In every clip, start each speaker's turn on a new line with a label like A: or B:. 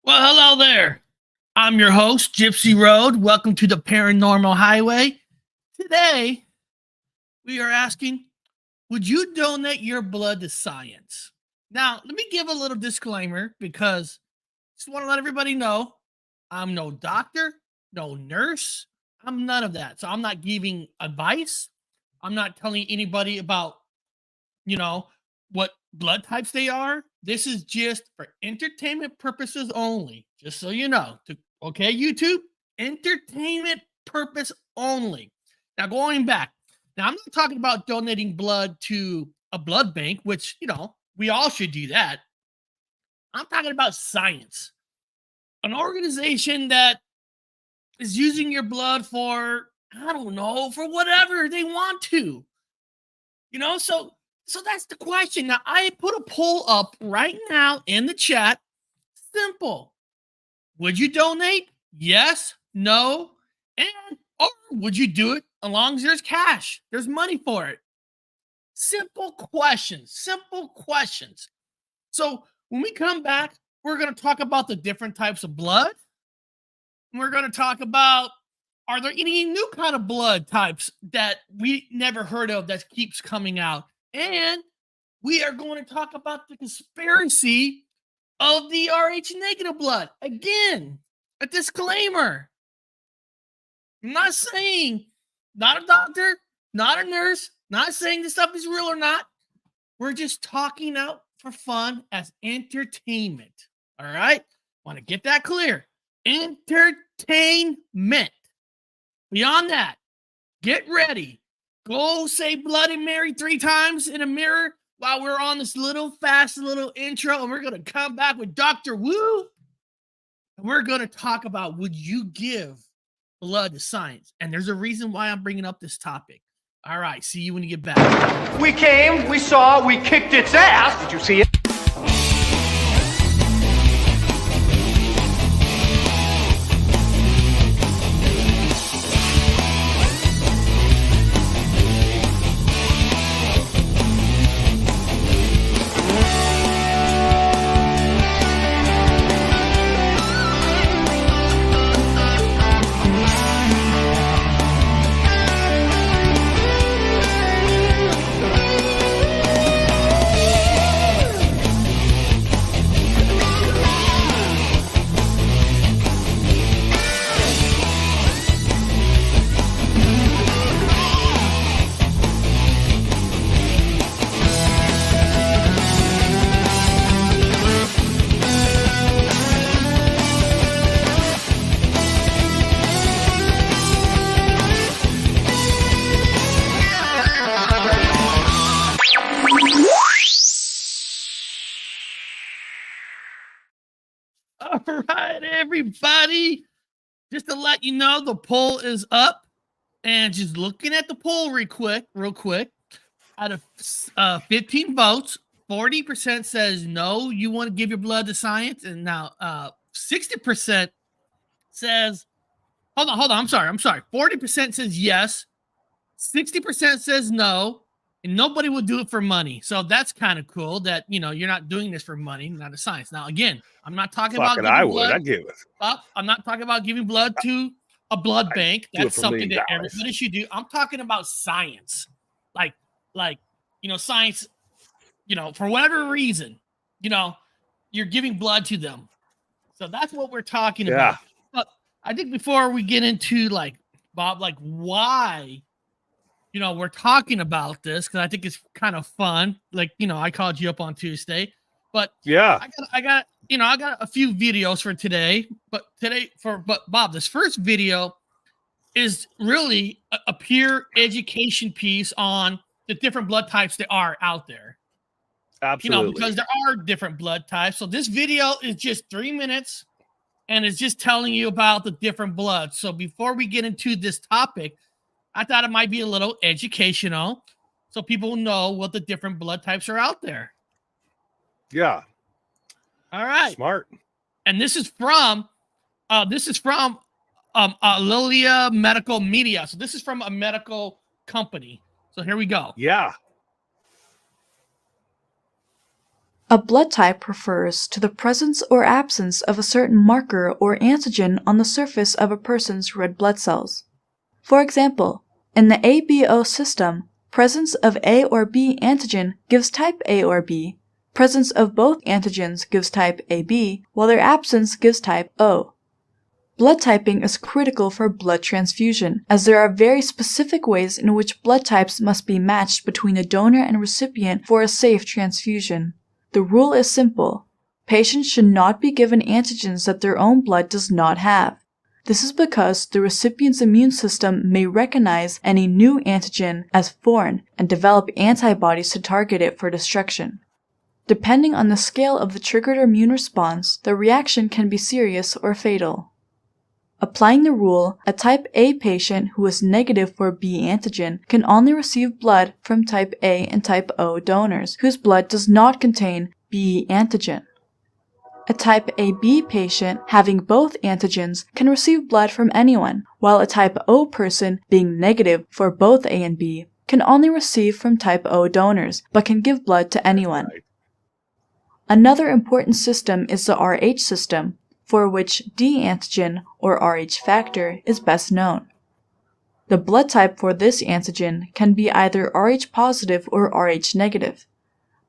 A: Well, hello there. I'm your host, Gypsy Road. Welcome to the Paranormal Highway. Today, we are asking, would you donate your blood to science? Now, let me give a little disclaimer because I just want to let everybody know I'm no doctor, no nurse. I'm none of that. So I'm not giving advice. I'm not telling anybody about you know, what blood types they are. This is just for entertainment purposes only. Just so you know. Okay, YouTube, entertainment purpose only. Now, going back, now I'm not talking about donating blood to a blood bank, which, we all should do that. I'm talking about science, an organization that is using your blood for, I don't know, for whatever they want to. So that's the question. Now I put a poll up right now in the chat. Simple. Would you donate? Yes, no, and or would you do it as long as there's cash? There's money for it. Simple questions. Simple questions. So when we come back, we're going to talk about the different types of blood. We're going to talk about, are there any new kind of blood types that we never heard of that keeps coming out? And we are going to talk about the conspiracy of the Rh negative blood. Again, a disclaimer. I'm not saying, not a doctor, not a nurse, not saying this stuff is real or not. We're just talking out for fun as entertainment. All right? Want to get that clear. Entertainment. Beyond that, get ready. Go say Bloody Mary 3 times in a mirror while we're on this little intro, and we're going to come back with Dr. Wu, and we're going to talk about, would you give blood to science? And there's a reason why I'm bringing up this topic. All right, see you when you get back.
B: We came, we saw, we kicked its ass. Did you see it?
A: All right, everybody. Just to let you know, the poll is up. And just looking at the poll real quick, out of 15 votes, 40% says no, you want to give your blood to science. And now 60% says, hold on, I'm sorry. 40% says yes, 60% says no, and nobody will do it for money. So that's kind of cool that, you're not doing this for money, not a science. Now, again, I'm not talking about giving blood.
C: I'd give it.
A: I'm not talking about giving blood to a blood bank. That's something that everybody should do. I'm talking about science. Like, science, for whatever reason, you're giving blood to them. So that's what we're talking about. But I think before we get into Bob, why, we're talking about this, because I think it's kind of fun. I called you up on Tuesday, but
C: yeah,
A: I got a few videos for today, but Bob, this first video is really a pure education piece on the different blood types that are out there.
C: Absolutely.
A: Because there are different blood types. So this video is just 3 minutes, and it's just telling you about the different bloods. So before we get into this topic, I thought it might be a little educational, so people know what the different blood types are out there.
C: Yeah.
A: All right.
C: Smart.
A: And this is from Lilia Medical Media. So this is from a medical company. So here we go.
C: Yeah.
D: A blood type refers to the presence or absence of a certain marker or antigen on the surface of a person's red blood cells. For example, in the ABO system, presence of A or B antigen gives type A or B, presence of both antigens gives type AB, while their absence gives type O. Blood typing is critical for blood transfusion, as there are very specific ways in which blood types must be matched between a donor and recipient for a safe transfusion. The rule is simple. Patients should not be given antigens that their own blood does not have. This is because the recipient's immune system may recognize any new antigen as foreign and develop antibodies to target it for destruction. Depending on the scale of the triggered immune response, the reaction can be serious or fatal. Applying the rule, a type A patient who is negative for B antigen can only receive blood from type A and type O donors whose blood does not contain B antigen. A type AB patient having both antigens can receive blood from anyone, while a type O person being negative for both A and B can only receive from type O donors, but can give blood to anyone. Another important system is the Rh system, for which D antigen or Rh factor is best known. The blood type for this antigen can be either Rh positive or Rh negative.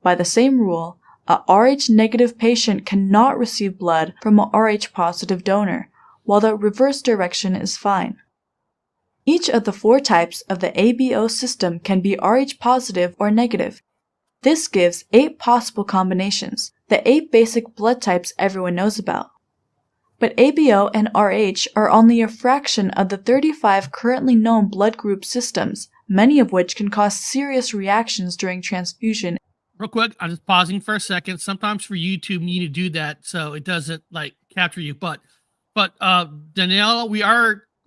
D: By the same rule, a Rh negative patient cannot receive blood from a Rh positive donor, while the reverse direction is fine. Each of the 4 types of the ABO system can be Rh positive or negative. This gives 8 possible combinations, the 8 basic blood types everyone knows about. But ABO and Rh are only a fraction of the 35 currently known blood group systems, many of which can cause serious reactions during transfusion.
A: Real quick, I'm just pausing for a second. Sometimes for YouTube, you need to do that so it doesn't like capture you. But Danielle,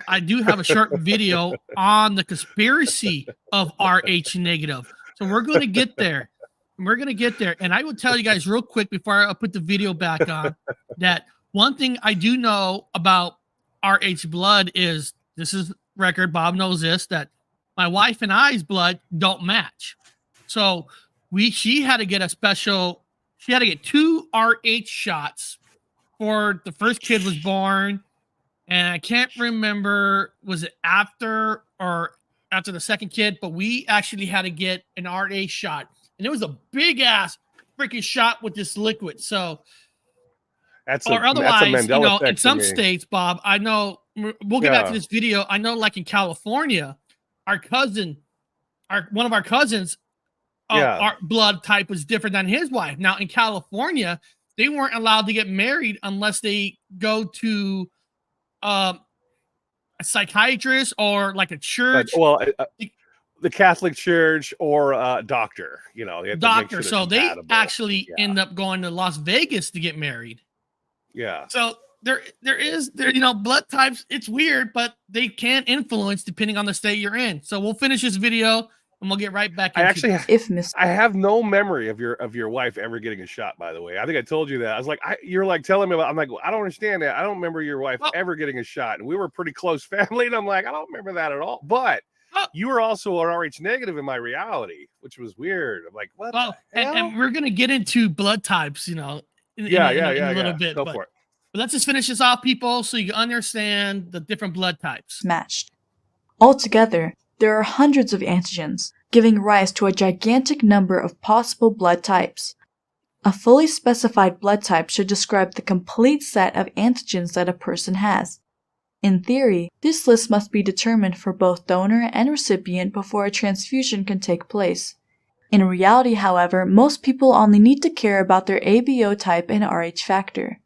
A: I do have a short video on the conspiracy of Rh negative. So we're going to get there. And I will tell you guys real quick before I put the video back on that one thing I do know about Rh blood is, this is record, Bob knows this, that my wife and I's blood don't match. So she had to get she had to get 2 Rh shots for the first kid was born. And I can't remember, was it after the second kid, but we actually had to get an Rh shot. And it was a big ass freaking shot with this liquid. So, otherwise,
C: that's a Mandela effect
A: in some
C: for me.
A: states, Bob, I know we'll get back to this video. I know, like in California, one of our cousins, our blood type was different than his wife. Now in California, they weren't allowed to get married unless they go to a psychiatrist or like a church.
C: The Catholic Church or a doctor, they have to make sure
A: so they actually end up going to Las Vegas to get married.
C: Yeah.
A: So there is blood types. It's weird, but they can influence depending on the state you're in. So we'll finish this video and we'll get right back into
C: I have no memory of your wife ever getting a shot, by the way. I think I told you that. I was like, you're like telling me about, I'm like, I don't understand that. I don't remember your wife ever getting a shot. And we were a pretty close family. And I'm like, I don't remember that at all. But you were also an Rh negative in my reality, which was weird. I'm like, what?
A: And we're going to get into blood types, in a little bit.
C: Go for it.
A: But let's just finish this off, people, so you can understand the different blood types.
D: Matched. Altogether, there are hundreds of antigens, giving rise to a gigantic number of possible blood types. A fully specified blood type should describe the complete set of antigens that a person has. In theory, this list must be determined for both donor and recipient before a transfusion can take place. In reality, however, most people only need to care about their ABO type and Rh factor.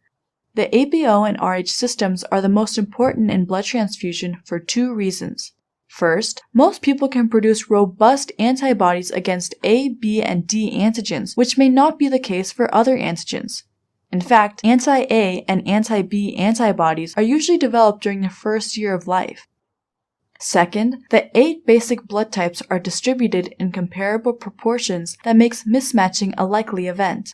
D: The ABO and Rh systems are the most important in blood transfusion for 2 reasons. First, most people can produce robust antibodies against A, B, and D antigens, which may not be the case for other antigens. In fact, anti-A and anti-B antibodies are usually developed during the first year of life. Second, the 8 basic blood types are distributed in comparable proportions that makes mismatching a likely event.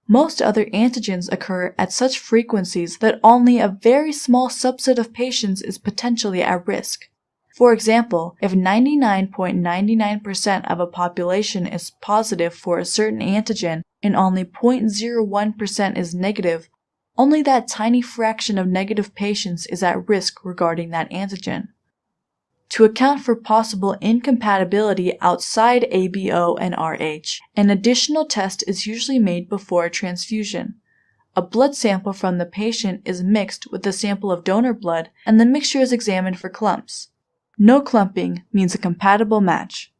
D: Most other antigens occur at such frequencies that only a very small subset of patients is potentially at risk. For example, if 99.99% of a population is positive for a certain antigen, and only 0.01% is negative, only that tiny fraction of negative patients is at risk regarding that antigen. To account for possible incompatibility outside ABO and RH, an additional test is usually made before a transfusion. A blood sample from the patient is mixed with a sample of donor blood, and the mixture is examined for clumps. No clumping means a compatible match.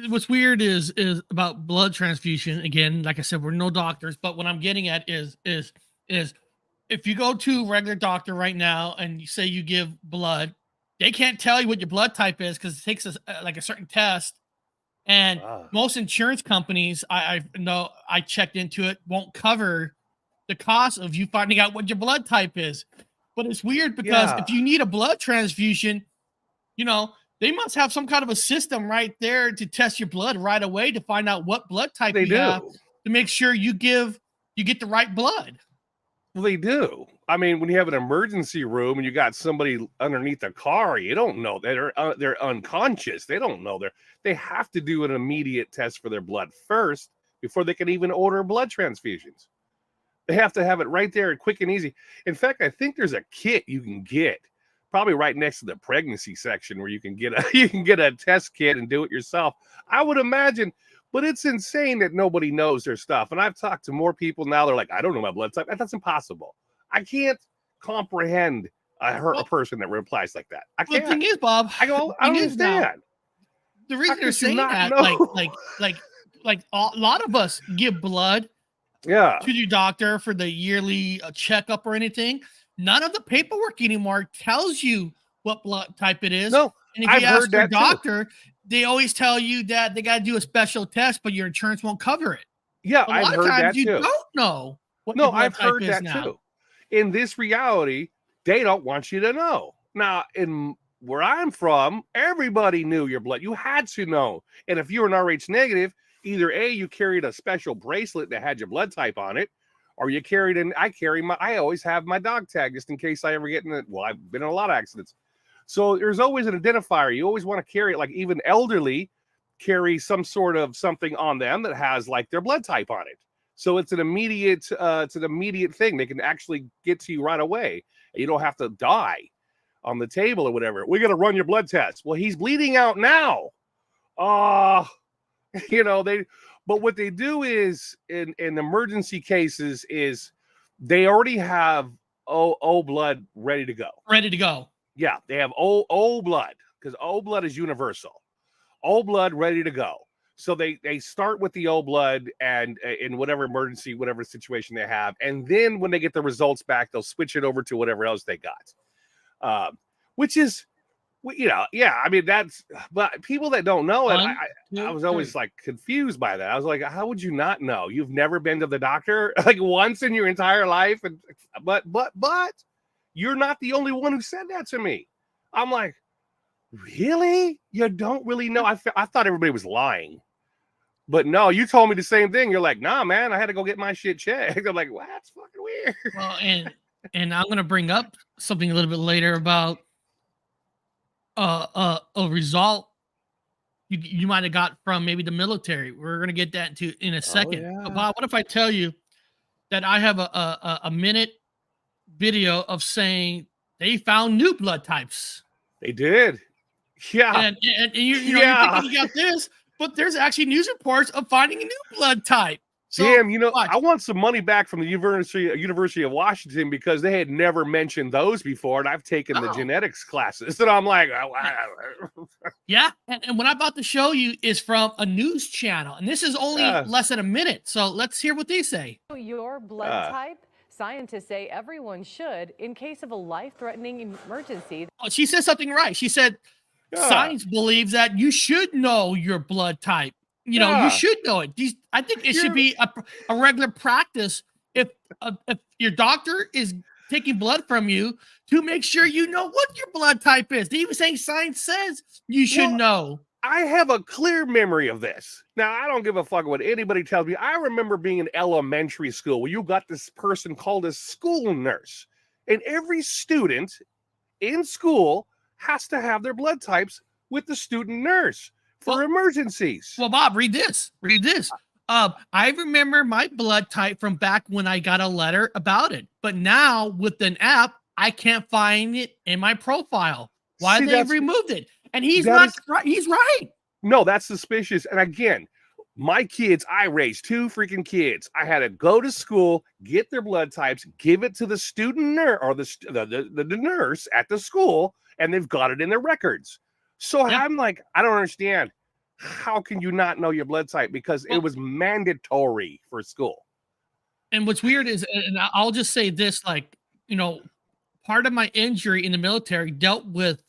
A: What's weird is about blood transfusion. Again, like I said, we're no doctors, but what I'm getting at is if you go to a regular doctor right now and you say you give blood, they can't tell you what your blood type is because it takes a certain test. And most insurance companies, I know I checked into it, won't cover the cost of you finding out what your blood type is. But it's weird because if you need a blood transfusion, they must have some kind of a system right there to test your blood right away to find out what blood type you have to make sure you get the right blood.
C: Well, they do. I mean, when you have an emergency room and you got somebody underneath a car, you don't know they're unconscious. They don't know they have to do an immediate test for their blood first before they can even order blood transfusions. They have to have it right there, quick and easy. In fact, I think there's a kit you can get, probably right next to the pregnancy section, where you can get a test kit and do it yourself. I would imagine. But it's insane that nobody knows their stuff. And I've talked to more people now. They're like, I don't know my blood type. That's impossible. I can't comprehend a person that replies like that. I can't.
A: The thing is, Bob,
C: I don't understand.
A: The reason they're saying that, like a lot of us give blood to the doctor for the yearly checkup or anything. None of the paperwork anymore tells you what blood type it is.
C: No,
A: and if you ask your doctor, they always tell you that they got to do a special test, but your insurance won't cover it.
C: Yeah, I've heard that too.
A: You don't know what
C: your blood type is now. Too. In this reality, they don't want you to know. Now, in where I'm from, everybody knew your blood. You had to know. And if you were an RH negative, either A, you carried a special bracelet that had your blood type on it, or you carried I always have my dog tag just in case I ever get I've been in a lot of accidents. So there's always an identifier. You always want to carry it, like even elderly carry some sort of something on them that has like their blood type on it. So it's an immediate thing. They can actually get to you right away. You don't have to die on the table or whatever. We got to run your blood test. Well, he's bleeding out now. But what they do is in emergency cases is they already have O blood ready to go.
A: Ready to go.
C: Yeah, they have O blood because O blood is universal. O blood ready to go. So they start with the O blood and in whatever emergency, whatever situation they have. And then when they get the results back, they'll switch it over to whatever else they got. Which is, I mean, but people that don't know it, I was always like confused by that. I was like, how would you not know? You've never been to the doctor like once in your entire life. But you're not the only one who said that to me. I'm like, really? You don't really know? I thought everybody was lying. But no, you told me the same thing. You're like, nah, man, I had to go get my shit checked. I'm like, well, that's fucking weird.
A: Well, and I'm going to bring up something a little bit later about a result you might have got from maybe the military. We're going to get that in a second.
C: Yeah.
A: But Bob, what if I tell you that I have a minute video of saying they found new blood types?
C: They did. Yeah.
A: And you're thinking you got this, but there's actually news reports of finding a new blood type. So,
C: damn, I want some money back from the University of Washington because they had never mentioned those before, and I've taken the genetics classes, and I'm like,
A: yeah. And what I'm about to show you is from a news channel, and this is only less than a minute. So let's hear what they say.
E: Your blood type. Scientists say everyone should in case of a life-threatening emergency.
A: Oh, she said something right. She said science believes that you should know your blood type. You should know it. I think it should be a regular practice if your doctor is taking blood from you to make sure you know what your blood type is. They even saying science says you should know.
C: I have a clear memory of this. Now, I don't give a fuck what anybody tells me. I remember being in elementary school where you got this person called a school nurse. And every student in school has to have their blood types with the student nurse. for emergencies.
A: Well, Bob, read this. Read this. I remember my blood type from back when I got a letter about it, but now with an app, I can't find it in my profile. Why they removed it? And he's not right. He's right.
C: No, that's suspicious. And again, my kids, I raised 2 freaking kids. I had to go to school, get their blood types, give it to the student nurse or the nurse at the school, and they've got it in their records. So I'm like, I don't understand. How can you not know your blood type? Because it was mandatory for school.
A: And what's weird is, and I'll just say this, like, part of my injury in the military dealt with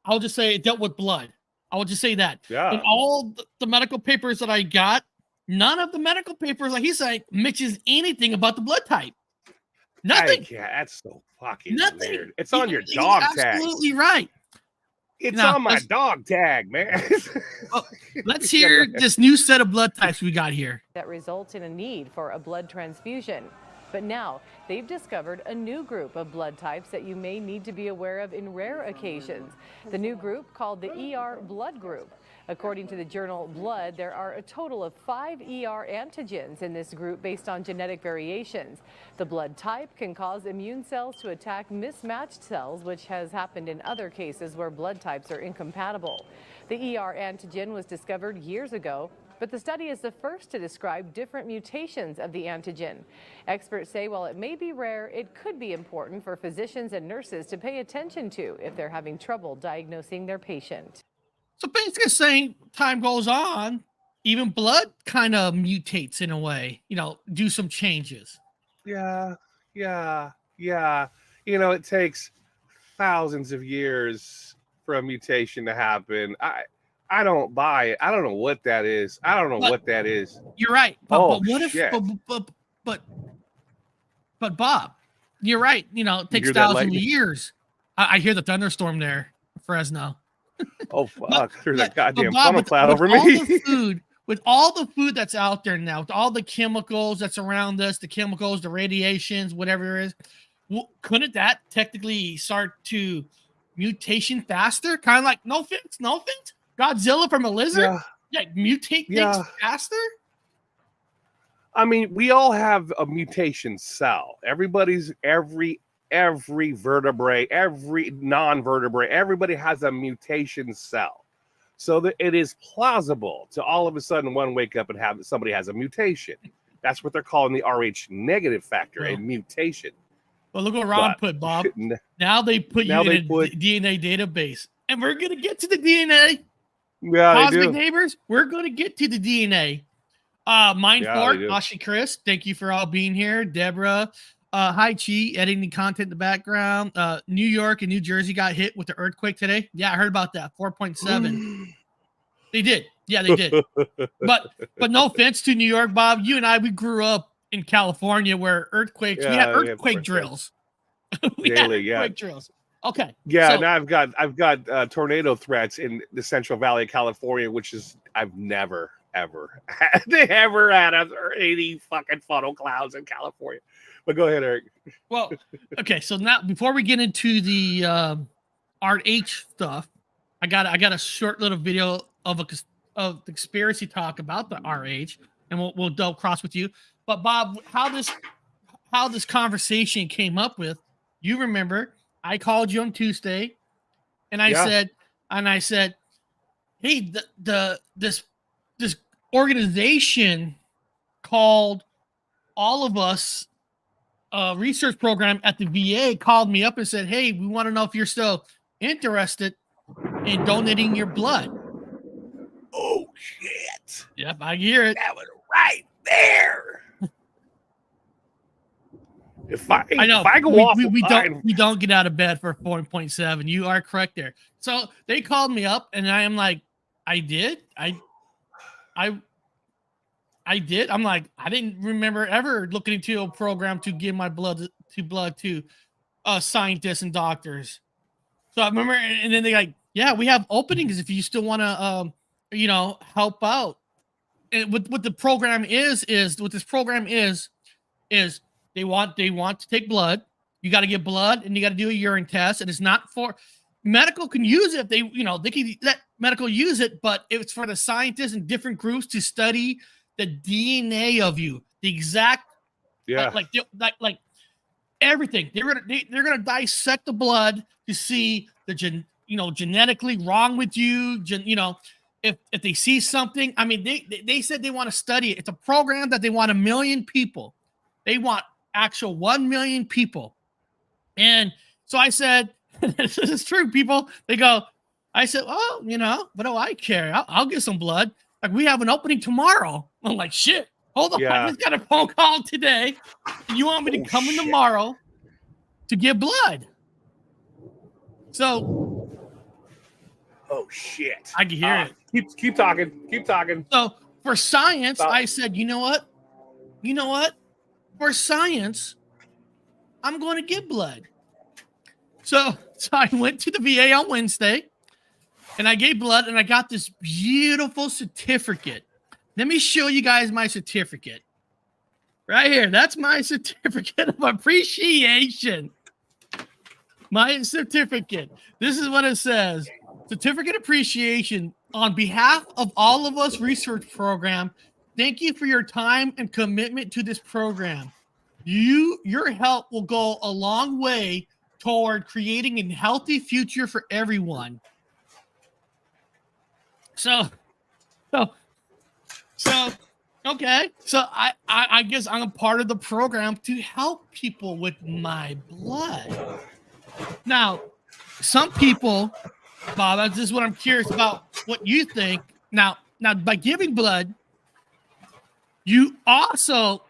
A: blood. I will just say that.
C: Yeah.
A: And all the medical papers that I got, none of the medical papers, like he's like, mentions anything about the blood type. Nothing.
C: That's so fucking
A: Nothing.
C: weird. It's on your dog tag.
A: Absolutely right.
C: It's on my dog tag, man.
A: Let's hear this new set of blood types we got here.
E: That results in a need for a blood transfusion. But now they've discovered a new group of blood types that you may need to be aware of in rare occasions. The new group called the ER blood group. According to the journal Blood, there are a total of 5 ER antigens in this group based on genetic variations. The blood type can cause immune cells to attack mismatched cells, which has happened in other cases where blood types are incompatible. The ER antigen was discovered years ago, but the study is the first to describe different mutations of the antigen. Experts say while it may be rare, it could be important for physicians and nurses to pay attention to if they're having trouble diagnosing their patient.
A: So basically saying time goes on, even blood kind of mutates in a way, do some changes.
C: Yeah. It takes thousands of years for a mutation to happen. I don't buy it. I don't know what that is. What that is.
A: You're right. But what if, but Bob, you're right. It takes thousands of years. I hear the thunderstorm there, Fresno.
C: Oh, fuck. There's a goddamn
A: Bob,
C: funnel cloud over me.
A: With all the food that's out there now, with all the chemicals that's around us, the chemicals, the radiations, whatever it is, couldn't that technically start to mutation faster? Kind of like, no offense, Godzilla from a lizard? Mutate things faster?
C: I mean, we all have a mutation cell. Every vertebrate, every non-vertebrate, everybody has a mutation cell. So that it is plausible to all of a sudden one wake up and have somebody has a mutation. That's what they're calling the Rh negative factor, a mutation.
A: Well, look what Ron put, Bob. Now they put you in a DNA database. And we're going to get to the DNA.
C: Yeah,
A: Cosmic Neighbors, we're going to get to the DNA. Ashi Chris, thank you for all being here. Deborah, hi Chi, editing content in the background. New York and New Jersey got hit with the earthquake today. Yeah, I heard about that. 4.7. They did. Yeah, they did. But no offense to New York, Bob. You and I, we grew up in California where earthquakes, we had earthquake drills. Earthquake drills. Okay.
C: Yeah, so, now I've got tornado threats in the Central Valley of California, which is I've never ever had 80 fucking funnel clouds in California. But go ahead, Eric.
A: Well, okay. So now, before we get into the RH stuff, I got a short little video of the conspiracy talk about the RH, and we'll double cross with you. But Bob, how this conversation came up with? You remember? I called you on Tuesday, and I said, hey, this organization called All of Us research program at the VA called me up and said, hey, we want to know if you're still interested in donating your blood.
C: Oh shit!
A: Yep, I hear it.
C: That was right there. I know. If I go off,
A: we don't get out of bed for 4.7. You are correct there. So they called me up, and I am like, I did. I'm like, I didn't remember ever looking into a program to give my blood to scientists and doctors. So I remember, and then they like, yeah, we have openings if you still want to, help out. And what the program is they want to take blood. You got to get blood, and you got to do a urine test. And it's not for medical can use it if they can medical use it, but it's for the scientists and different groups to study the DNA of you, the exact, like everything. They're gonna dissect the blood to see the genetically wrong with you. If they see something, I mean, they said they want to study it. It's a program that they want 1 million people. They want actual 1 million people. And so I said, this is true, people. They go, I said, oh, what do I care? I'll get some blood. Like, we have an opening tomorrow. I'm like, shit, hold on.
C: Yeah.
A: I just got a phone call today. You want me to come in tomorrow to give blood? So,
C: oh shit,
A: I can hear it.
C: Keep talking.
A: So for science, I said, you know what? For science, I'm going to give blood. So I went to the VA on Wednesday, and I gave blood, and I got this beautiful certificate. Let me show you guys my certificate. Right here. That's my certificate of appreciation. My certificate. This is what it says. Certificate of appreciation. On behalf of all of us research program, thank you for your time and commitment to this program. Your help will go a long way toward creating a healthy future for everyone. So okay. So I guess I'm a part of the program to help people with my blood. Now, some people, Bob, this is what I'm curious about what you think. Now by giving blood, you also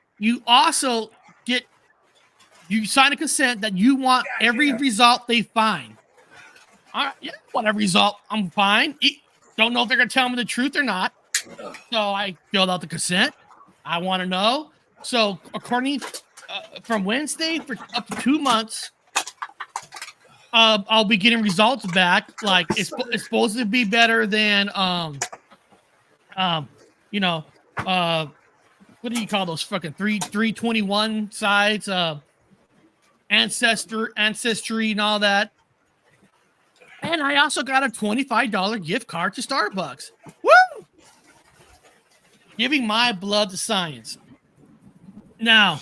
A: sign a consent that you want every result they find. All right, yeah, whatever result, I'm fine. Don't know if they're gonna tell me the truth or not. So I filled out the consent. I want to know. So according from Wednesday for up to 2 months, I'll be getting results back. Like it's supposed to be better than what do you call those fucking 321 sites, ancestry and all that. And I also got a $25 gift card to Starbucks. Woo! Giving my blood to science. Now,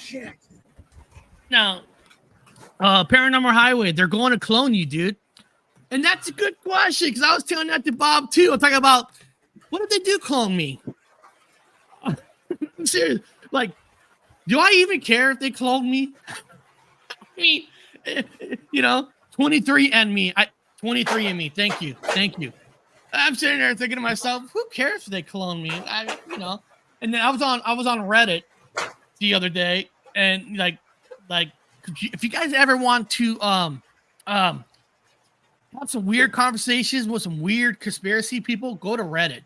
A: Paranormal Highway, they're going to clone you, dude. And that's a good question, because I was telling that to Bob, too. I'm talking about, what if they do clone me? I'm serious. Like, do I even care if they clone me? I mean, 23andMe. 23andMe. Thank you. I'm sitting there thinking to myself, who cares if they clone me? And then I was on Reddit the other day, and like if you guys ever want to have some weird conversations with some weird conspiracy people, go to Reddit.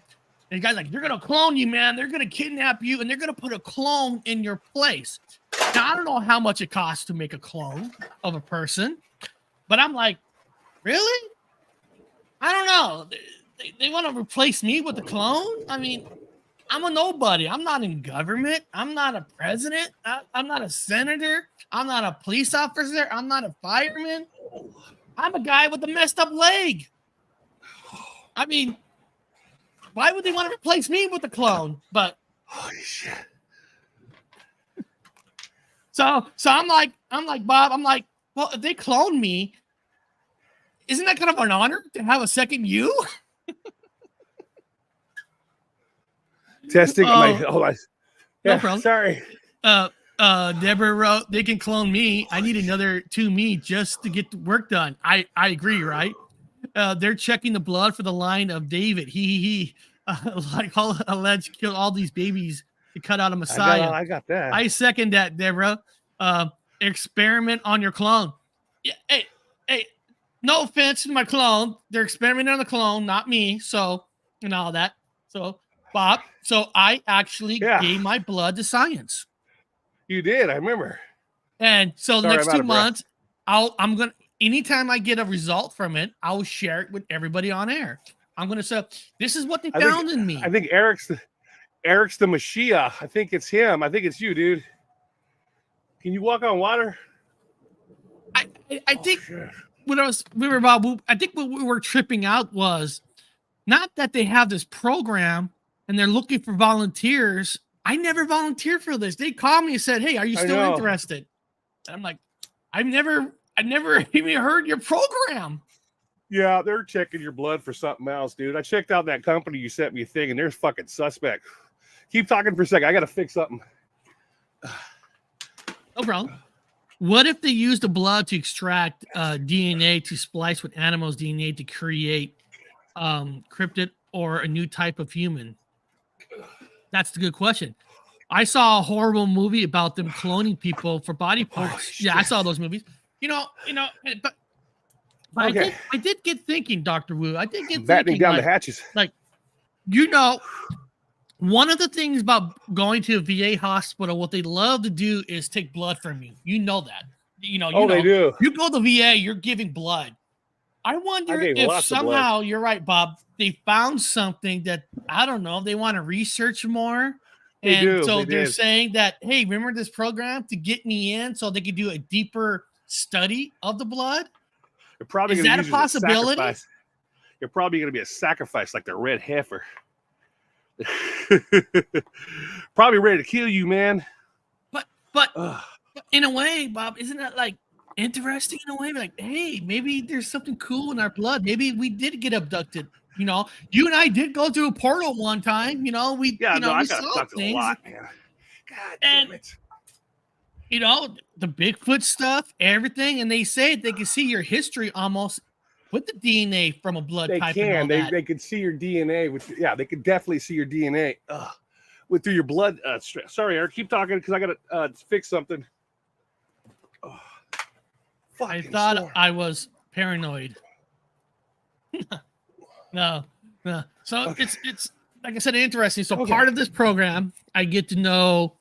A: And you guys they're gonna clone you, man. They're gonna kidnap you, and they're gonna put a clone in your place. Now I don't know how much it costs to make a clone of a person, but I'm like, really? I don't know. They want to replace me with a clone? I mean, I'm a nobody. I'm not in government. I'm not a president. I'm not a senator. I'm not a police officer. I'm not a fireman. I'm a guy with a messed up leg. I mean, why would they want to replace me with a clone? But
C: holy shit.
A: So I'm like, Bob, well, if they clone me, isn't that kind of an honor to have a second you?
C: Testing.
A: Hold
C: on.
A: No problem.
C: Sorry.
A: Deborah wrote, they can clone me. I need another 2 me just to get the work done. I agree, right? They're checking the blood for the line of David. He like all alleged killed all these babies to cut out a Messiah.
C: I got that.
A: I second that, Deborah. Experiment on your clone. Yeah, hey, no offense to my clone. They're experimenting on the clone, not me. So, and all that. So, Bob, I actually gave my blood to science.
C: You did, I remember.
A: And so the next 2 months, I'm gonna anytime I get a result from it, I'll share it with everybody on air. I'm gonna say this is what they found in me.
C: I think Eric's the Mashiach. I think it's him. I think it's you, dude. Can you walk on water?
A: I think what we were tripping out was not that they have this program and they're looking for volunteers. I never volunteered for this. They called me and said, "Hey, are you still interested?" And I'm like, I never even heard your program.
C: Yeah, they're checking your blood for something else, dude. I checked out that company you sent me a thing, and there's fucking suspect. Keep talking for a second. I got to fix something.
A: No problem. What if they use the blood to extract DNA to splice with animals' DNA to create cryptid or a new type of human? That's the good question. I saw a horrible movie about them cloning people for body parts. Yeah, I saw those movies. But
C: Okay.
A: I did get thinking, Dr. Wu. I did get
C: Battening
A: thinking,
C: down the hatches.
A: One of the things about going to a VA hospital, what they love to do is take blood from you. You know that.
C: They do.
A: You go to the VA, you're giving blood. I wonder
C: gave
A: if
C: lots of blood.
A: somehow, you're right, Bob, they found something that, I don't know, they want to research more. They're saying that, hey, remember this program to get me in so they could do a deeper study of the blood?
C: They're probably
A: Is
C: gonna
A: that a
C: use it as
A: possibility?
C: sacrifice. You're probably going to be a sacrifice like the red heifer. Probably ready to kill you, man.
A: But in a way, Bob, isn't that like interesting in a way? Like, hey, maybe there's something cool in our blood. Maybe we did get abducted. You and I did go through a portal one time. We
C: I
A: we
C: got
A: saw
C: abducted a
A: things.
C: lot, man. God damn it.
A: The Bigfoot stuff, everything, and they say they can see your history almost with the DNA from a blood
C: They
A: type.
C: can. They can see your DNA. They could definitely see your DNA through your blood. Sorry, Eric. Keep talking because I got to fix something.
A: I thought I was paranoid. No. So
C: okay.
A: it's like I said, interesting. So part of this program, I get to know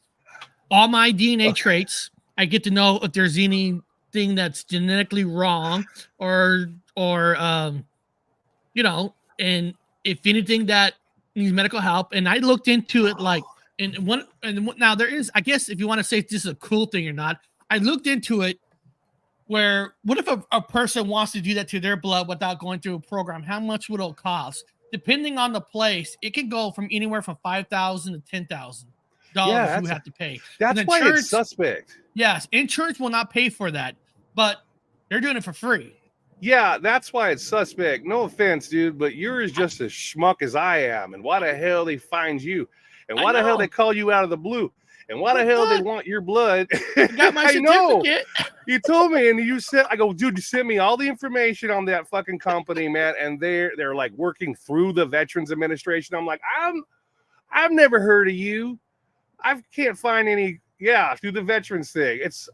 A: all my DNA traits. I get to know if there's anything that's genetically wrong or and if anything that needs medical help. And I looked into it now there is, I guess, if you want to say if this is a cool thing or not, I looked into it where what if a person wants to do that to their blood without going through a program? How much would it cost? Depending on the place, it can go from anywhere from $5,000 to $10,000 you have to pay.
C: That's why it's suspect.
A: Yes, insurance will not pay for that, but they're doing it for free.
C: Yeah, that's why it's suspect. No offense, dude, but you're just as schmuck as I am. And why the hell they find you? And why the hell they call you out of the blue? And why the hell they want your blood?
A: I got my certificate.
C: You told me, and you said, I go, dude, you sent me all the information on that fucking company, man. And they're like working through the Veterans Administration. I'm like, I've never heard of you. I can't find any. Yeah, through the veterans thing. It's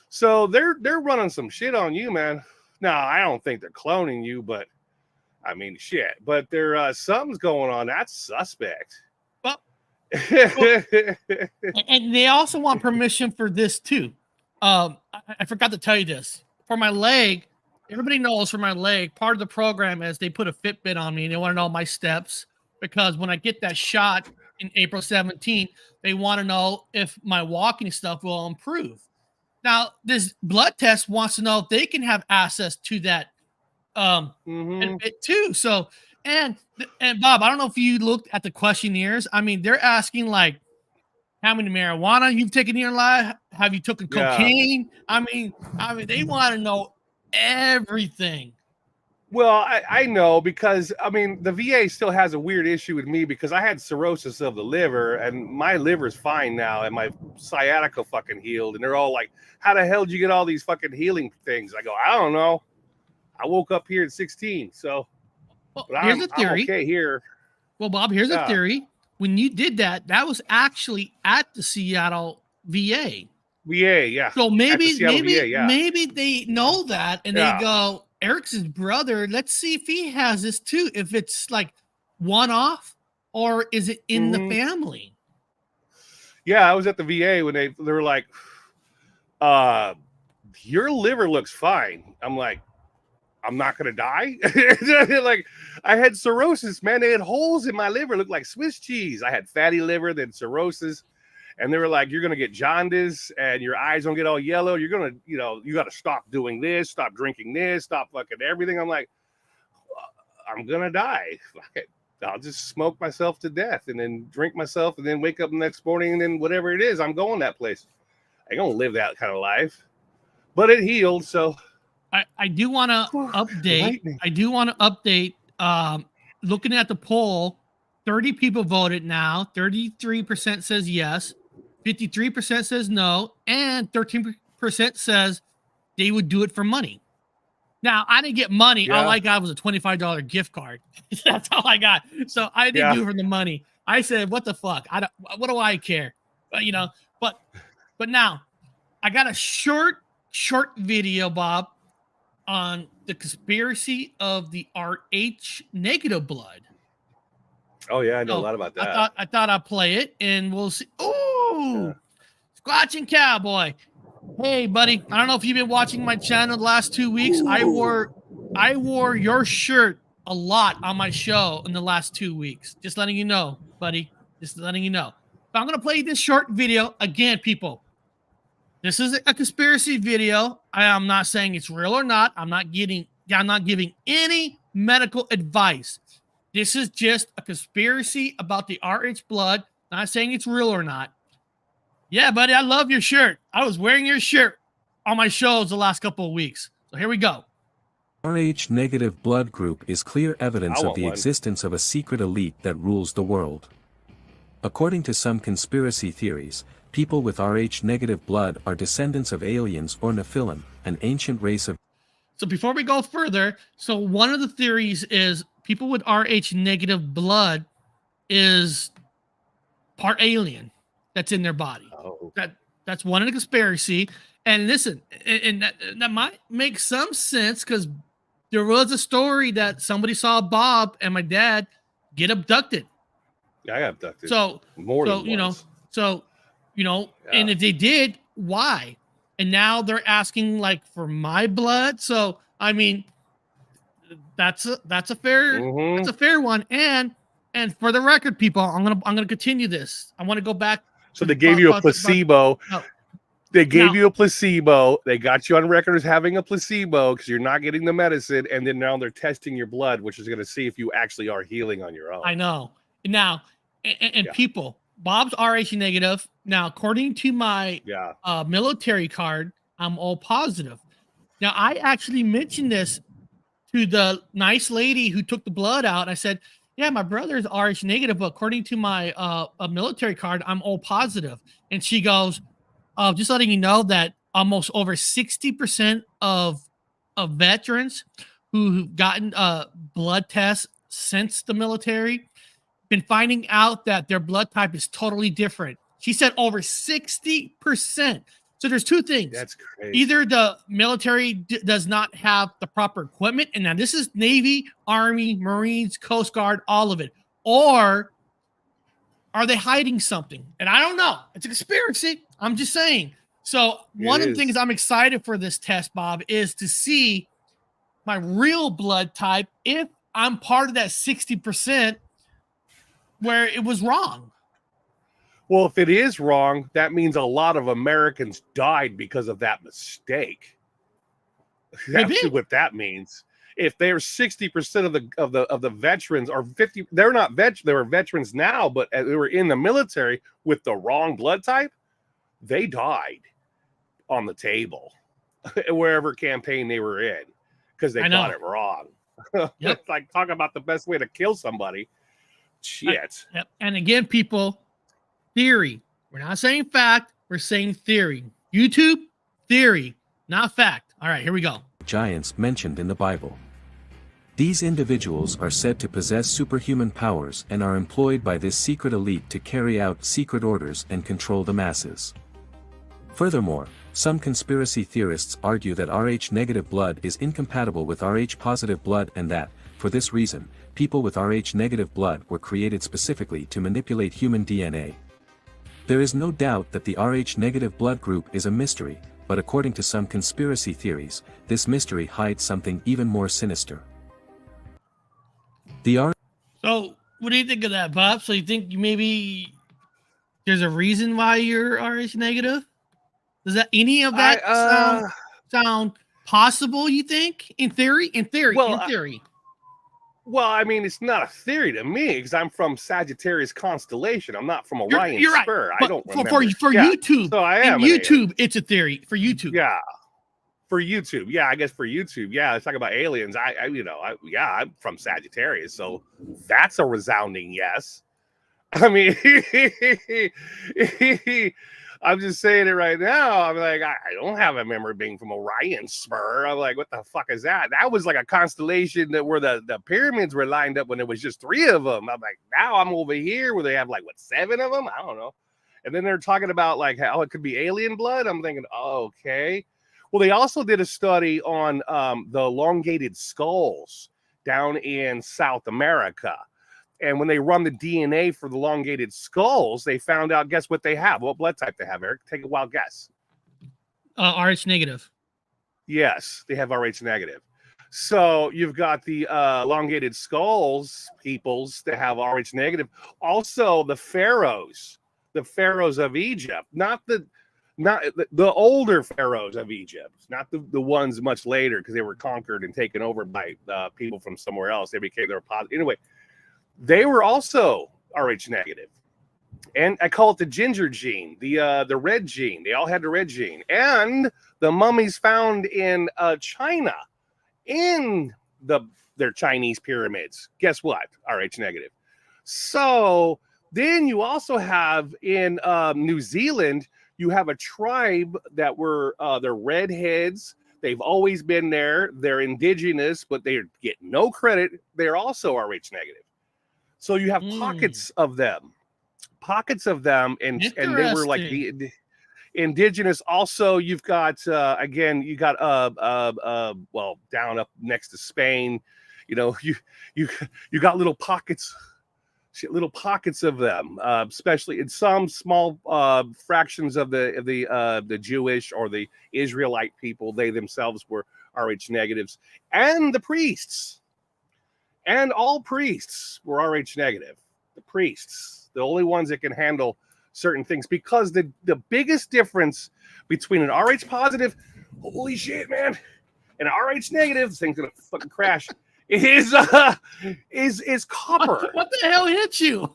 C: So they're running some shit on you, man. No, I don't think they're cloning you, but I mean, shit. But something's going on. That's suspect.
A: And they also want permission for this too. I forgot to tell you this. For my leg, everybody knows for my leg, part of the program is they put a Fitbit on me and they want to know my steps because when I get that shot in April 17th, they want to know if my walking stuff will improve. Now, this blood test wants to know if they can have access to that Fitbit too. So, and Bob, I don't know if you looked at the questionnaires. I mean, they're asking like how many marijuana you've taken in your life. Have you taken cocaine? I mean, they want to know everything.
C: Well, I know because, I mean, the VA still has a weird issue with me because I had cirrhosis of the liver and my liver's fine now and my sciatica fucking healed. And they're all like, how the hell did you get all these fucking healing things? I go, I don't know. I woke up here at 16. So
A: here's a theory.
C: I'm okay here.
A: Well, Bob, here's a theory. When you did that, that was actually at the Seattle VA.
C: VA, yeah.
A: So maybe they know that and they go, Eric's his brother. Let's see if he has this too. If it's like one off or is it in the family?
C: Yeah, I was at the VA when they were like, your liver looks fine. I'm like, I'm not gonna die. Like I had cirrhosis, man. They had holes in my liver, looked like Swiss cheese. I had fatty liver, then cirrhosis. And they were like, you're going to get jaundice and your eyes don't get all yellow. You're going to, you got to stop doing this, stop drinking this, stop fucking everything. I'm like, I'm gonna die. I'll just smoke myself to death and then drink myself and then wake up the next morning and then whatever it is, I'm going that place. I ain't gonna live that kind of life. But it healed, so
A: I do want to update.
C: lightning.
A: I do want to update. Looking at the poll, 30 people voted now. 33% says yes, 53% says no, and 13% says they would do it for money. Now, I didn't get money.
C: Yeah.
A: All I got was a $25 gift card. That's all I got. So I didn't do it for the money. I said, "What the fuck? What do I care?" You know. But now, I got a short video, Bob, on the conspiracy of the Rh negative blood.
C: Oh yeah, I know a lot about that.
A: I thought I'd play it, and we'll see. Ooh, Squatching Cowboy. Hey, buddy. I don't know if you've been watching my channel the last 2 weeks. I wore your shirt a lot on my show in the last 2 weeks. Just letting you know, buddy. Just letting you know. But I'm gonna play this short video again, people. This is a conspiracy video. I am not saying it's real or not. I'm not giving any medical advice. This is just a conspiracy about the Rh blood. Not saying it's real or not. Yeah, buddy, I love your shirt. I was wearing your shirt on my shows the last couple of weeks. So here we go.
F: Rh negative blood group is clear evidence
C: I
F: of
C: want
F: the
C: one.
F: existence of a secret elite that rules the world. According to some conspiracy theories, people with Rh negative blood are descendants of aliens or Nephilim, an ancient race of.
A: So before we go further, so one of the theories is people with Rh negative blood is part alien that's in their body.
C: Oh.
A: That's one of the conspiracy. And listen, and that might make some sense because there was a story that somebody saw Bob and my dad get abducted.
C: Yeah, I got abducted.
A: So
C: more than once.
A: And if they did, why? And now they're asking like for my blood. So I mean, that's a fair that's a fair one. And for the record, people, I'm gonna continue this. I want to go back.
C: So they gave you a placebo.
A: No.
C: They gave you a placebo. They got you on record as having a placebo because you're not getting the medicine. And then now they're testing your blood, which is going to see if you actually are healing on your own.
A: I know. Now, and people, Bob's Rh negative. Now, according to my military card, I'm all positive. Now, I actually mentioned this to the nice lady who took the blood out. I said, yeah, my brother is Rh negative, but according to my military card, I'm all positive. And she goes, just letting you know that almost over 60% of veterans who've gotten blood tests since the military been finding out that their blood type is totally different. She said over 60%. So there's two things.
C: That's crazy.
A: Either the military does not have the proper equipment, and now this is Navy, Army, Marines, Coast Guard, all of it, or are they hiding something? And I don't know. It's a conspiracy. I'm just saying. So one of the things I'm excited for this test, Bob, is to see my real blood type if I'm part of that 60% where it was wrong.
C: Well, if it is wrong, that means a lot of Americans died because of that mistake. That's what that means. If they're 60% of the veterans or 50, they're not they were veterans now, but they were in the military with the wrong blood type, they died on the table wherever campaign they were in because they got it wrong.
A: Yep.
C: It's like talk about the best way to kill somebody. Shit.
A: Yep. And again, people, theory. We're not saying fact. We're saying theory. YouTube, theory, not fact. All right, here we go.
F: Giants mentioned in the Bible. These individuals are said to possess superhuman powers and are employed by this secret elite to carry out secret orders and control the masses. Furthermore, some conspiracy theorists argue that Rh negative blood is incompatible with Rh positive blood and that, for this reason, people with Rh negative blood were created specifically to manipulate human DNA. There is no doubt that the Rh negative blood group is a mystery, but according to some conspiracy theories, this mystery hides something even more sinister.
A: So, what do you think of that, Bob? So you think Maybe there's a reason why you're Rh negative? Does that any of that sound possible? You think in theory?
C: Well, Well, I mean, it's not a theory to me because I'm from Sagittarius constellation. I'm not from Orion
A: You're right.
C: Spur.
A: But
C: I don't
A: for
C: remember.
A: YouTube,
C: So I
A: in
C: am an alien.
A: YouTube, it's a theory for YouTube.
C: Yeah. For YouTube, yeah, I guess for YouTube, yeah. Let's talk about aliens. I'm from Sagittarius, so that's a resounding yes. I mean, I'm just saying it right now. I'm like, I don't have a memory of being from Orion Spur. I'm like, what the fuck is that? That was like a constellation that where the pyramids were lined up when there was just 3 of them. I'm like, now I'm over here where they have like 7 of them. I don't know. And then they're talking about like how it could be alien blood. I'm thinking, oh, okay. Well, they also did a study on the elongated skulls down in South America. And when they run the DNA for the elongated skulls, they found out, guess what they have? What blood type they have, Eric? Take a wild guess.
A: RH negative.
C: Yes, they have RH negative. So you've got the elongated skulls peoples that have RH negative. Also, the pharaohs of Egypt, not the older pharaohs of Egypt, not the ones much later because they were conquered and taken over by people from somewhere else. They were positive. Anyway, they were also Rh negative. And I call it the ginger gene, the red gene. They all had the red gene. And the mummies found in China, in their Chinese pyramids, guess what? Rh negative. So then you also have in New Zealand, you have a tribe that were they're redheads. They've always been there. They're indigenous, but they get no credit. They're also Rh negative. So you have pockets of them, and they were like the indigenous. Also, you've got again, you got well, down up next to Spain, you know, you got little pockets of them, especially in some small fractions of the Jewish or the Israelite people. They themselves were Rh negatives, and the priests, and all priests were Rh negative. The priests, the only ones that can handle certain things, because the biggest difference between an Rh positive, holy shit, man, and an Rh negative, this thing's gonna fucking crash. Is copper.
A: What the hell hit you?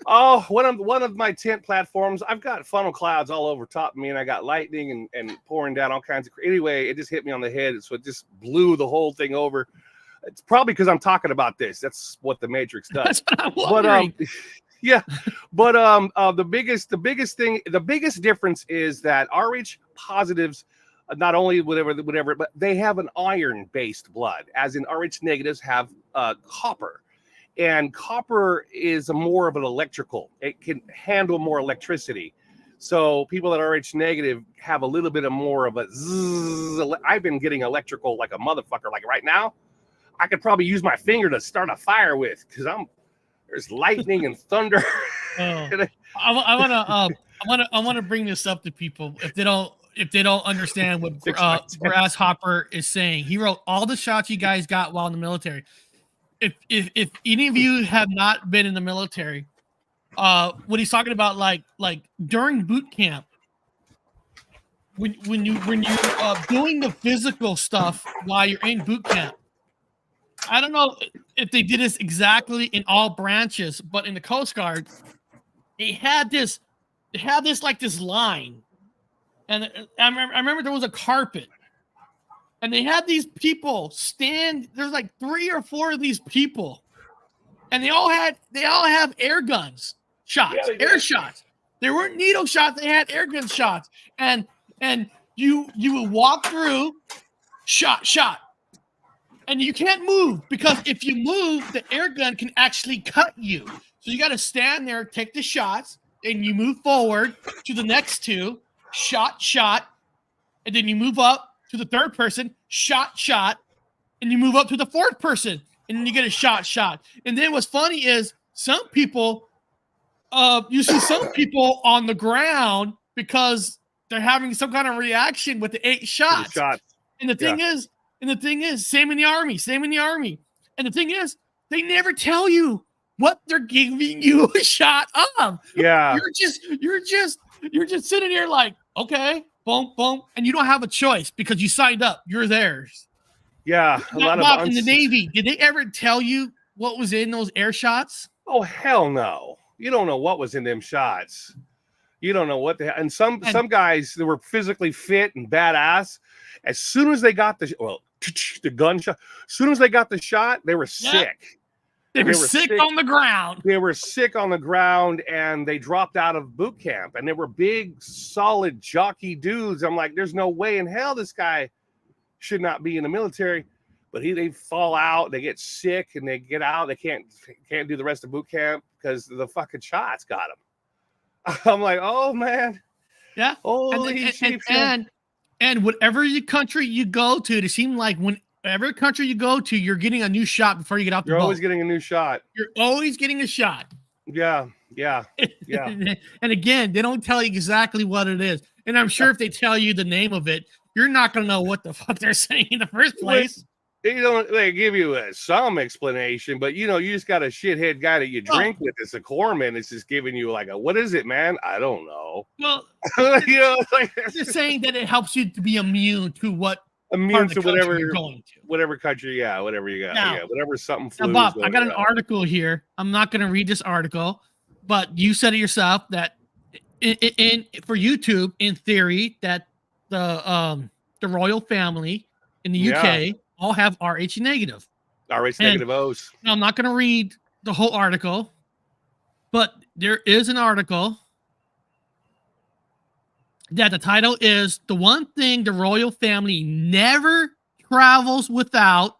C: Oh, one of my tent platforms. I've got funnel clouds all over top of me, and I got lightning and pouring down all kinds of. Anyway, it just hit me on the head, so it just blew the whole thing over. It's probably because I'm talking about this. That's what the Matrix does.
A: That's what I'm wondering.
C: But yeah, but the biggest difference is that Rh positives. Not only whatever, but they have an iron-based blood, as in Rh negatives have copper. And copper is more of an electrical. It can handle more electricity. So people that are Rh negative have a little bit of more of a zzz. I've been getting electrical like a motherfucker. Like right now, I could probably use my finger to start a fire with, because there's lightning and thunder.
A: I want to bring this up to people if they don't understand what Grasshopper is saying. He wrote all the shots you guys got while in the military. If any of you have not been in the military, what he's talking about, like during boot camp, when you doing the physical stuff while you're in boot camp. I don't know if they did this exactly in all branches, but in the Coast Guard, they had this line. And I remember there was a carpet, and they had these people stand. There's like 3 or 4 of these people, and they all have air guns shots, air shots. They weren't needle shots. They had air gun shots, and you would walk through, shot, and you can't move, because if you move, the air gun can actually cut you. So you got to stand there, take the shots, and you move forward to the next 2. Shot, and then you move up to the 3rd person, shot, and you move up to the 4th person, and then you get a shot. And then what's funny is some people, you see some people on the ground because they're having some kind of reaction with the 8 shots. And the thing is, same in the army. And the thing is, they never tell you what they're giving you a shot of.
C: Yeah,
A: you're just sitting here like, okay, boom, and you don't have a choice because you signed up. You're theirs.
C: Yeah, a lot of
A: Bob, in the Navy, did they ever tell you what was in those air shots?
C: Oh hell no! You don't know what was in them shots. You don't know what the hell. And some guys that were physically fit and badass, as soon as they got the gunshot, as soon as they got the shot, they were sick.
A: They were sick on the ground.
C: They were sick on the ground, and they dropped out of boot camp. And they were big, solid, jockey dudes. I'm like, there's no way in hell this guy should not be in the military. But they fall out, they get sick, and they get out. They can't do the rest of boot camp because the fucking shots got them. I'm like, oh man,
A: yeah.
C: Holy shit!
A: And whatever country you go to, it seems like whenever country you go to, you're getting a new shot before you get out the boat.
C: You're always getting a new shot.
A: You're always getting a shot.
C: Yeah.
A: And again, they don't tell you exactly what it is. And I'm sure if they tell you the name of it, you're not gonna know what the fuck they're saying in the first place.
C: They give you some explanation, but you just got a shithead guy that you drink with. It's a corpsman. It's just giving you like what is it, man? I don't know.
A: Well,
C: like
A: they're saying that it helps you to be immune to
C: whatever
A: you're going to,
C: whatever country, whatever you got, whatever something.
A: Now, Bob, I got an article here. I'm not going to read this article, but you said it yourself that for YouTube, in theory, that the royal family in the UK all have RH negative.
C: RH negative O's.
A: Now, I'm not going to read the whole article, but there is an article that the title is "The One Thing the Royal Family Never Travels Without: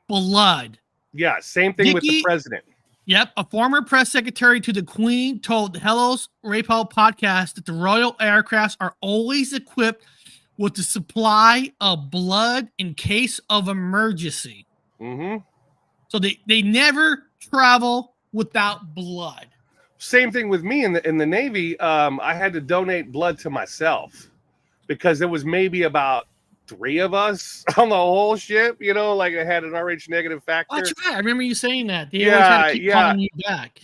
A: Blood."
C: Yeah, same thing with the president.
A: Yep, a former press secretary to the Queen told the Hello's Rapal podcast that the royal aircrafts are always equipped with the supply of blood in case of emergency.
C: Mm-hmm.
A: So they never travel without blood.
C: Same thing with me in the Navy. I had to donate blood to myself because there was maybe about 3 of us on the whole ship. Like I had an RH negative factor.
A: That's right. I remember you saying that. They always had to keep calling you back.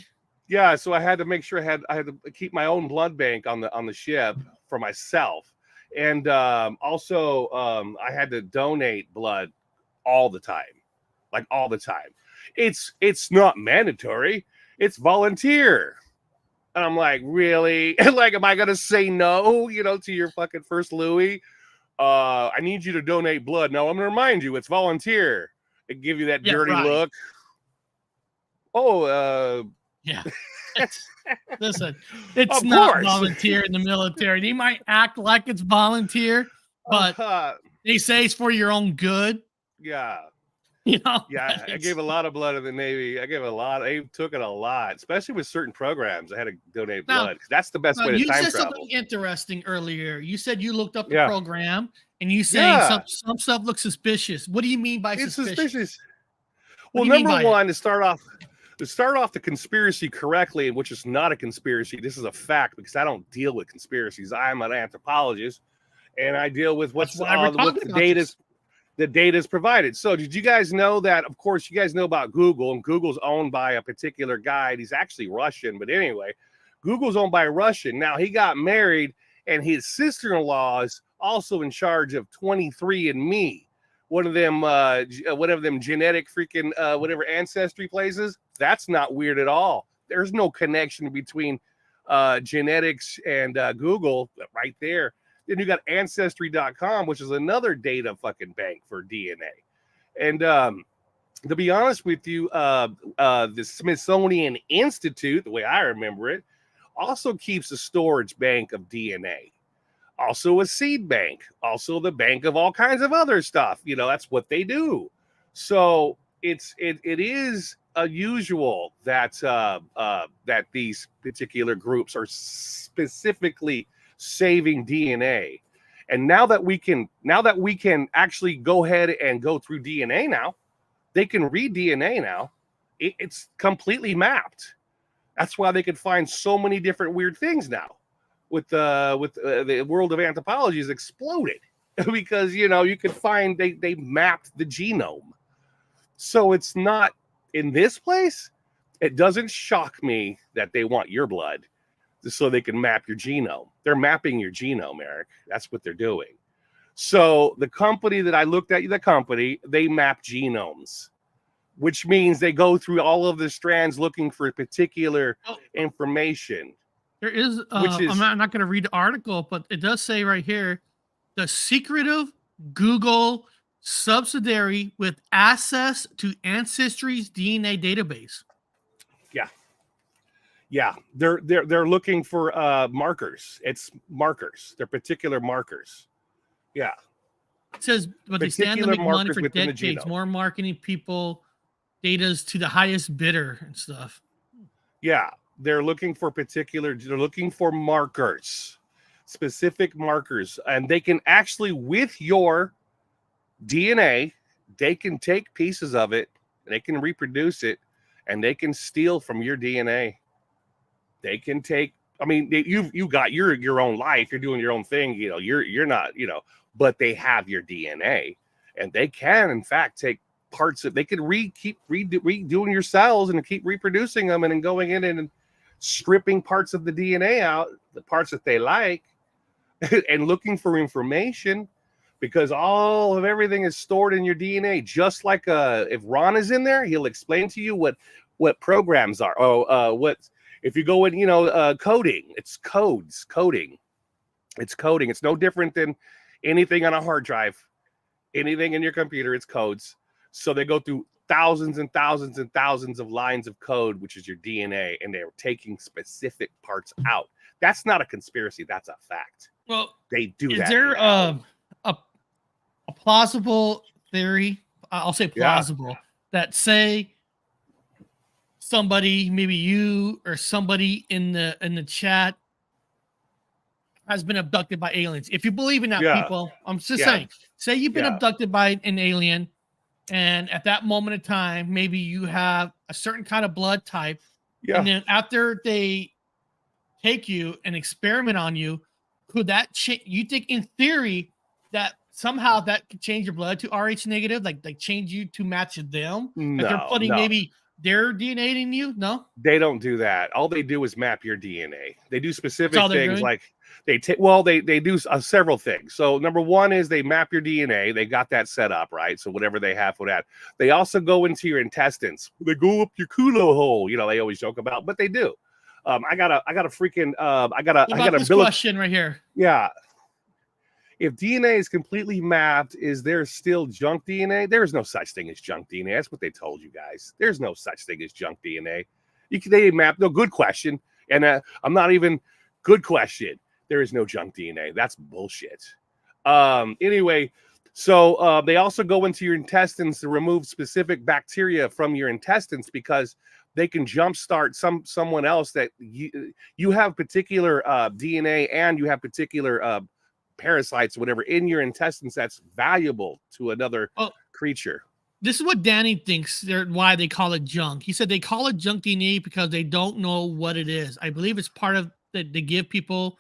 C: Yeah, so I had to make sure I had to keep my own blood bank on the ship for myself. And also, I had to donate blood all the time, like all the time. It's not mandatory; it's volunteer. And I'm like, really? Like, am I gonna say no? To your fucking First Louis? I need you to donate blood. No, I'm gonna remind you, it's volunteer. They give you that dirty look.
A: Yeah. Listen, it's not volunteer in the military. They might act like it's volunteer, but they say it's for your own good.
C: Yeah.
A: Yeah,
C: I gave a lot of blood in the Navy. I gave a lot. They took it a lot, especially with certain programs. I had to donate blood because that's the best way to time travel.
A: You said something interesting earlier. You said you looked up the program and you saying some stuff looks suspicious. What do you mean by suspicious?
C: Well, number one, to start off the conspiracy correctly, which is not a conspiracy. This is a fact because I don't deal with conspiracies. I'm an anthropologist, and I deal with what the data is provided. So did you guys know that, of course, you guys know about Google, and Google's owned by a particular guy. He's actually Russian, but anyway, Google's owned by a Russian. Now, he got married, and his sister-in-law is also in charge of 23andMe, one of them genetic freaking whatever ancestry places. That's not weird at all. There's no connection between genetics and Google right there. Then you got Ancestry.com, which is another data fucking bank for DNA. And to be honest with you, the Smithsonian Institute, the way I remember it, also keeps a storage bank of DNA. Also a seed bank. Also the bank of all kinds of other stuff. That's what they do. So it is unusual that that these particular groups are specifically saving DNA. And now that we can actually go ahead and go through DNA now, they can read DNA now. It's completely mapped. That's why they can find so many different weird things now. With the world of anthropology has exploded because you could find they mapped the genome. So it's not in this place. It doesn't shock me that they want your blood so they can map your genome. They're mapping your genome, Eric. That's what they're doing. So the company that I looked at, they map genomes, which means they go through all of the strands looking for particular
A: Oh,
C: information.
A: there is.
C: Which is
A: I'm not going to read the article, but it does say right here, the secretive Google subsidiary with access to Ancestry's DNA database.
C: yeah, they're looking for markers. It's markers. They're particular markers. Yeah.
A: It says, but they stand to make money
C: markers
A: for
C: within the
A: decades.
C: genome.
A: More marketing people, data's to the highest bidder and stuff.
C: Yeah, they're looking for markers, specific markers, and they can actually, with your DNA, they can take pieces of it, they can reproduce it, and they can steal from your DNA. They can take. I mean, you got your own life. You're doing your own thing. You know, you're not. You know, but they have your DNA, and they can, in fact, take parts of. They can keep redoing your cells and keep reproducing them, and then going in and stripping parts of the DNA out, the parts that they like, and looking for information, because all of everything is stored in your DNA. Just like if Ron is in there, he'll explain to you what programs are. What if you go in, coding? It's coding. It's coding. It's no different than anything on a hard drive, anything in your computer. It's codes. So they go through thousands and thousands and thousands of lines of code, which is your DNA, and they're taking specific parts out. That's not a conspiracy. That's a fact.
A: Well,
C: They do that.
A: is there
C: now.
A: a plausible theory? I'll say plausible, that say somebody, maybe you or somebody in the chat, has been abducted by aliens. If you believe in that, people, I'm just saying, say you've been abducted by an alien, and at that moment in time, maybe you have a certain kind of blood type, and then after they take you and experiment on you, could that change? You think, in theory, that somehow that could change your blood to Rh negative, like change you to match them? Like they're putting maybe their DNA in you? No,
C: they don't do that. All they do is map your DNA. They do specific things, like they do several things. So number one is they map your DNA. They got that set up, right? So whatever they have for that. They also go into your intestines. They go up your culo hole. They always joke about, but they do. I got a
A: question right here.
C: Yeah. If DNA is completely mapped, is there still junk DNA? There is no such thing as junk DNA. That's what they told you guys. There's no such thing as junk DNA. They map. No, good question. And I'm not even good question. There is no junk DNA. That's bullshit. Anyway, so they also go into your intestines to remove specific bacteria from your intestines, because they can jumpstart someone else that you have particular DNA, and you have particular parasites, whatever, in your intestines that's valuable to another creature.
A: This is what Danny thinks why they call it junk. He said they call it junk DNA because they don't know what it is. I believe it's part of that they give people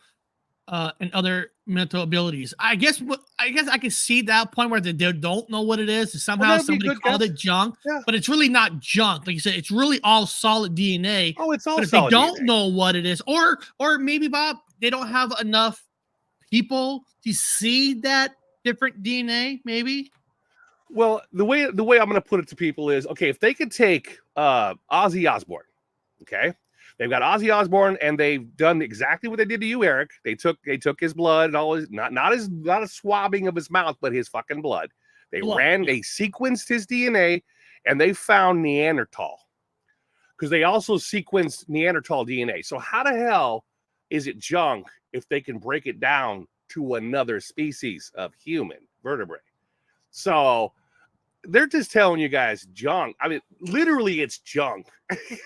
A: and other mental abilities. I guess I can see that point where they don't know what it is, and somehow somebody called it junk, but it's really not junk. Like you said, it's really all solid DNA.
C: Oh, it's all
A: but if
C: solid
A: they don't
C: DNA.
A: know what it is, or maybe, Bob, they don't have enough people to see that different DNA, maybe.
C: Well, the way I'm going to put it to people is, okay, if they could take Ozzy Osbourne, okay, they've got Ozzy Osbourne, and they've done exactly what they did to you, Eric. They took his blood and all his not a swabbing of his mouth, but his fucking blood. They sequenced his DNA, and they found Neanderthal, because they also sequenced Neanderthal DNA. So how the hell is it junk if they can break it down to another species of human vertebrae? So they're just telling you guys junk. I mean, literally, it's junk.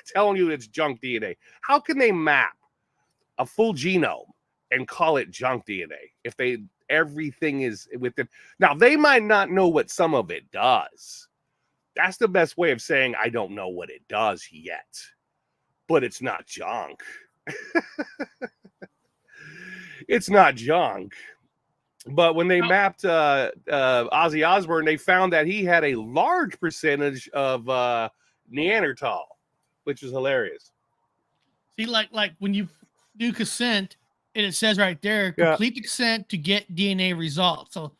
C: Telling you it's junk DNA. How can they map a full genome and call it junk DNA if everything is within? Now, they might not know what some of it does. That's the best way of saying I don't know what it does yet, but it's not junk. It's not junk. But when they mapped Ozzy Osbourne, they found that he had a large percentage of Neanderthal, which is hilarious.
A: See, like when you do consent, and it says right there, complete the consent to get DNA results. So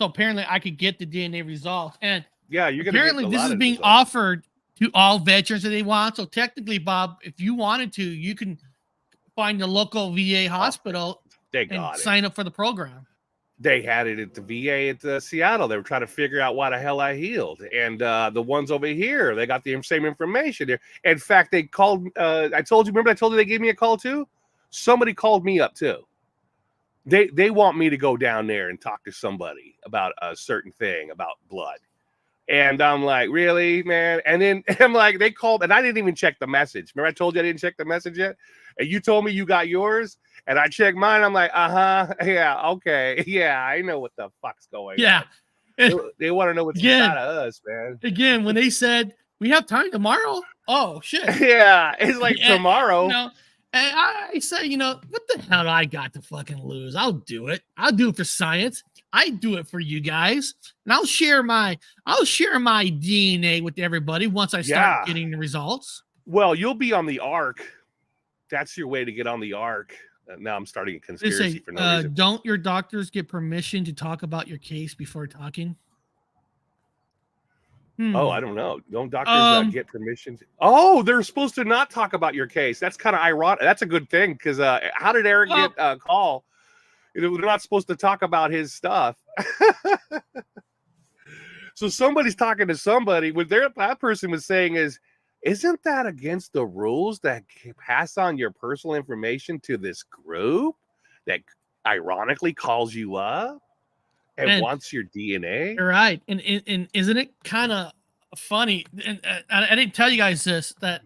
A: So apparently I could get the DNA results. And
C: Yeah, you're gonna get
A: apparently
C: a
A: this
C: lot
A: is
C: of
A: being
C: results.
A: offered to all veterans that they want. So technically, Bob, if you wanted to, you can find the local VA hospital
C: They
A: and
C: got it.
A: sign up for the program.
C: They had it at the VA at Seattle. They were trying to figure out why the hell I healed. And the ones over here, they got the same information there. In fact, they called. I told you, remember I told you they gave me a call too? Somebody called me up too. They want me to go down there and talk to somebody about a certain thing about blood. And I'm like, really, man? And then I'm like, they called, and I didn't even check the message. Remember I told you I didn't check the message yet? And you told me you got yours, and I checked mine. I'm like, yeah, okay, yeah, I know what the fuck's going
A: Yeah.
C: on. They want to know what's
A: Again.
C: inside of us, man.
A: Again, when they said we have time tomorrow, oh shit.
C: Yeah, it's like
A: And,
C: tomorrow.
A: You know, and I say, what the hell I got to fucking lose? I'll do it. I'll do it for science. I do it for you guys, and I'll share my DNA with everybody once I start getting the results.
C: Well, you'll be on the ark. That's your way to get on the ark. Now I'm starting a conspiracy for no reason.
A: Don't your doctors get permission to talk about your case before talking?
C: Oh, I don't know. Don't doctors get permission? Oh, they're supposed to not talk about your case. That's kind of ironic. That's a good thing, because how did Eric get a call? They're not supposed to talk about his stuff. So somebody's talking to somebody. What that person was saying isn't that against the rules that pass on your personal information to this group that ironically calls you up and wants your DNA?
A: You're right. And isn't it kind of funny? And I didn't tell you guys this, that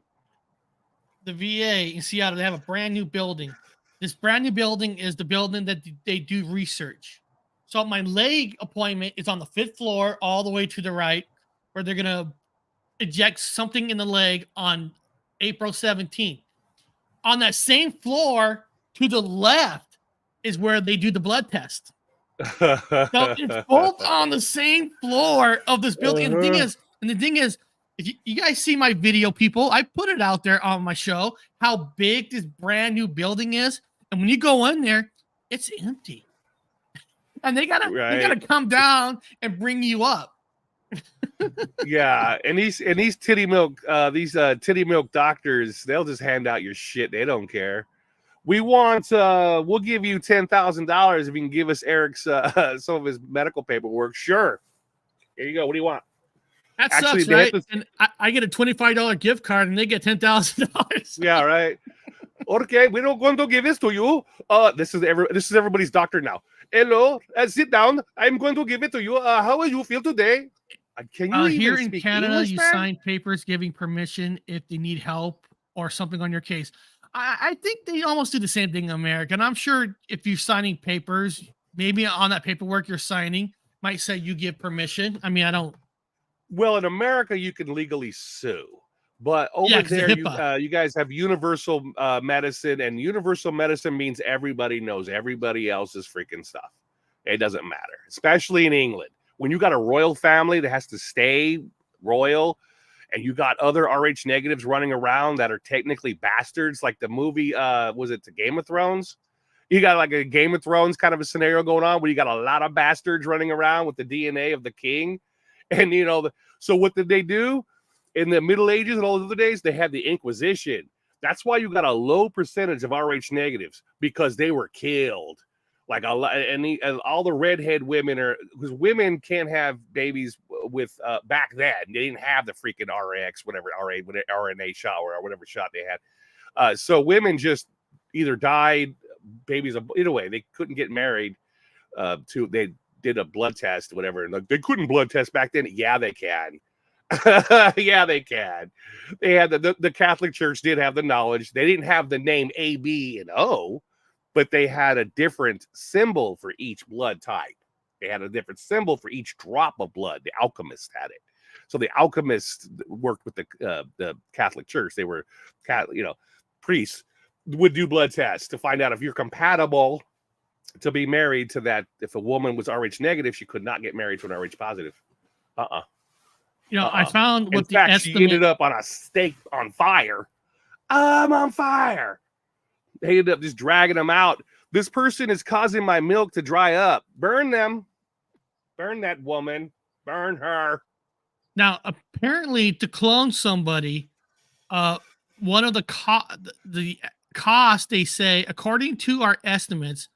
A: the VA in Seattle, they have a brand new building. This brand new building is the building that they do research. So my leg appointment is on the 5th floor, all the way to the right, where they're going to eject something in the leg on April 17th. On that same floor to the left is where they do the blood test. So it's both on the same floor of this building. And the thing is, if you guys see my video, people, I put it out there on my show, how big this brand new building is. And when you go in there, it's empty. And they gotta come down and bring you up.
C: Yeah, and these titty milk doctors, they'll just hand out your shit. They don't care. We'll give you $10,000 if you can give us Eric's some of his medical paperwork. Sure. Here you go. What do you want?
A: That sucks, right? And I get a $25 gift card and they get $10,000.
C: Yeah, right. Okay, we're not going to give this to you. This is everybody's doctor now. Hello, sit down. I'm going to give it to you. How will you feel today? Can you
A: here
C: even
A: in
C: speak
A: Canada,
C: English,
A: you
C: man?
A: sign papers giving permission if they need help or something on your case. I think they almost do the same thing in America. And I'm sure if you're signing papers, maybe on that paperwork you're signing might say you give permission. I mean, I don't.
C: Well, in America, you can legally sue. But over there, you guys have universal medicine, and universal medicine means everybody knows everybody else's freaking stuff. It doesn't matter, especially in England. When you got a royal family that has to stay royal, and you got other RH negatives running around that are technically bastards, like the movie, was it the Game of Thrones? You got like a Game of Thrones kind of a scenario going on where you got a lot of bastards running around with the DNA of the king. And, so what did they do? In the Middle Ages and all those other days, they had the Inquisition. That's why you got a low percentage of RH negatives, because they were killed. Like a lot, and all the redhead women are, because women can't have babies with back then. They didn't have the freaking RX, whatever RNA shot or whatever shot they had. So women just either died, babies. Either way, they couldn't get married. They did a blood test, whatever. And like, they couldn't blood test back then. Yeah, they can. Yeah, they can. They had the Catholic Church did have the knowledge. They didn't have the name A, B, and O, but they had a different symbol for each blood type. They had a different symbol for each drop of blood. The alchemists had it. So the alchemists worked with the Catholic Church. They were, priests would do blood tests to find out if you're compatible to be married to that. If a woman was RH negative, she could not get married to an RH positive.
A: I found what
C: in fact, she ended up on a stake on fire. I'm on fire. They ended up just dragging them out. This person is causing my milk to dry up. Burn them. Burn that woman. Burn her.
A: Now, apparently, to clone somebody, one of the cost, they say, according to our estimates,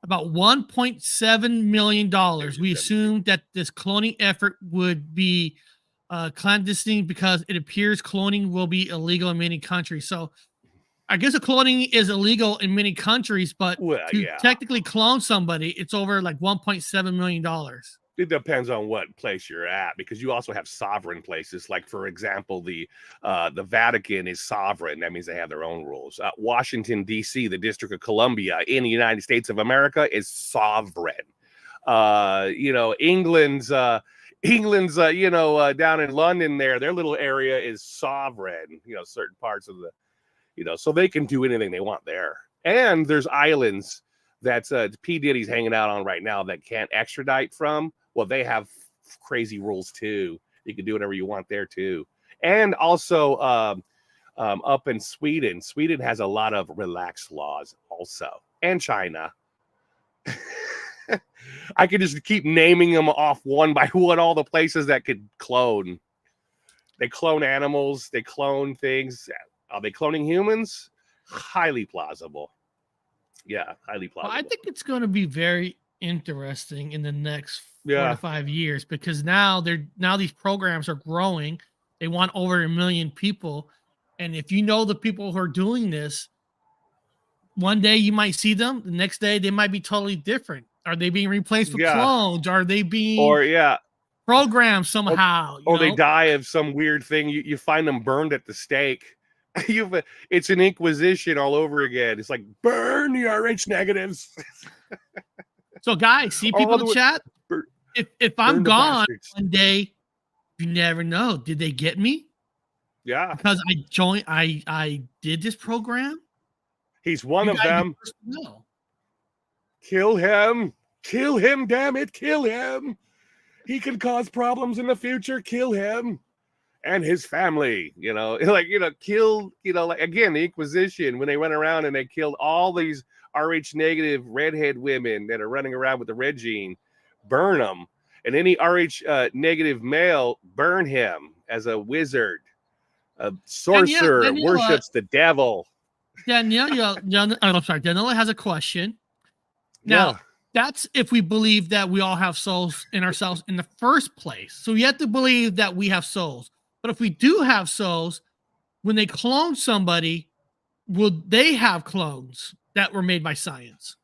A: about $1.7 million. We assume that this cloning effort would be clandestine because it appears cloning will be illegal in many countries. So I guess the cloning is illegal in many countries, but to technically clone somebody, it's over like $1.7 million.
C: It depends on what place you're at, because you also have sovereign places. Like, for example, the Vatican is sovereign. That means they have their own rules. Washington, D.C., the District of Columbia in the United States of America is sovereign. England's down in London there, their little area is sovereign. Certain parts of the, so they can do anything they want there. And there's islands that P. Diddy's hanging out on right now that can't extradite from. Well, they have crazy rules too. You can do whatever you want there too. And also up in Sweden has a lot of relaxed laws also. And China. I could just keep naming them off one by one, all the places that could clone. They clone animals. They clone things. Are they cloning humans? Highly plausible. Yeah, highly plausible.
A: Well, I think it's going to be very interesting in the next 4 to 5 years, because now these programs are growing. They want over 1 million people, and if you know the people who are doing this, one day you might see them, the next day they might be totally different. Are they being replaced with clones? Are they being programmed somehow?
C: Or they die of some weird thing. You find them burned at the stake. It's an inquisition all over again. It's like, burn the RH negatives.
A: So, guys, see people in the chat. If I'm gone one day, you never know. Did they get me?
C: Yeah,
A: because I joined. I did this program.
C: He's one of them. Kill him! Kill him! Damn it! Kill him! He can cause problems in the future. Kill him and his family. Kill. Again, the Inquisition, when they went around and they killed all these RH negative redhead women that are running around with the red gene, burn them. And any RH negative male, burn him as a wizard, a sorcerer, worships the devil.
A: Daniela has a question. Now, that's if we believe that we all have souls in ourselves in the first place. So you have to believe that we have souls. But if we do have souls, when they clone somebody, will they have clones that were made by science?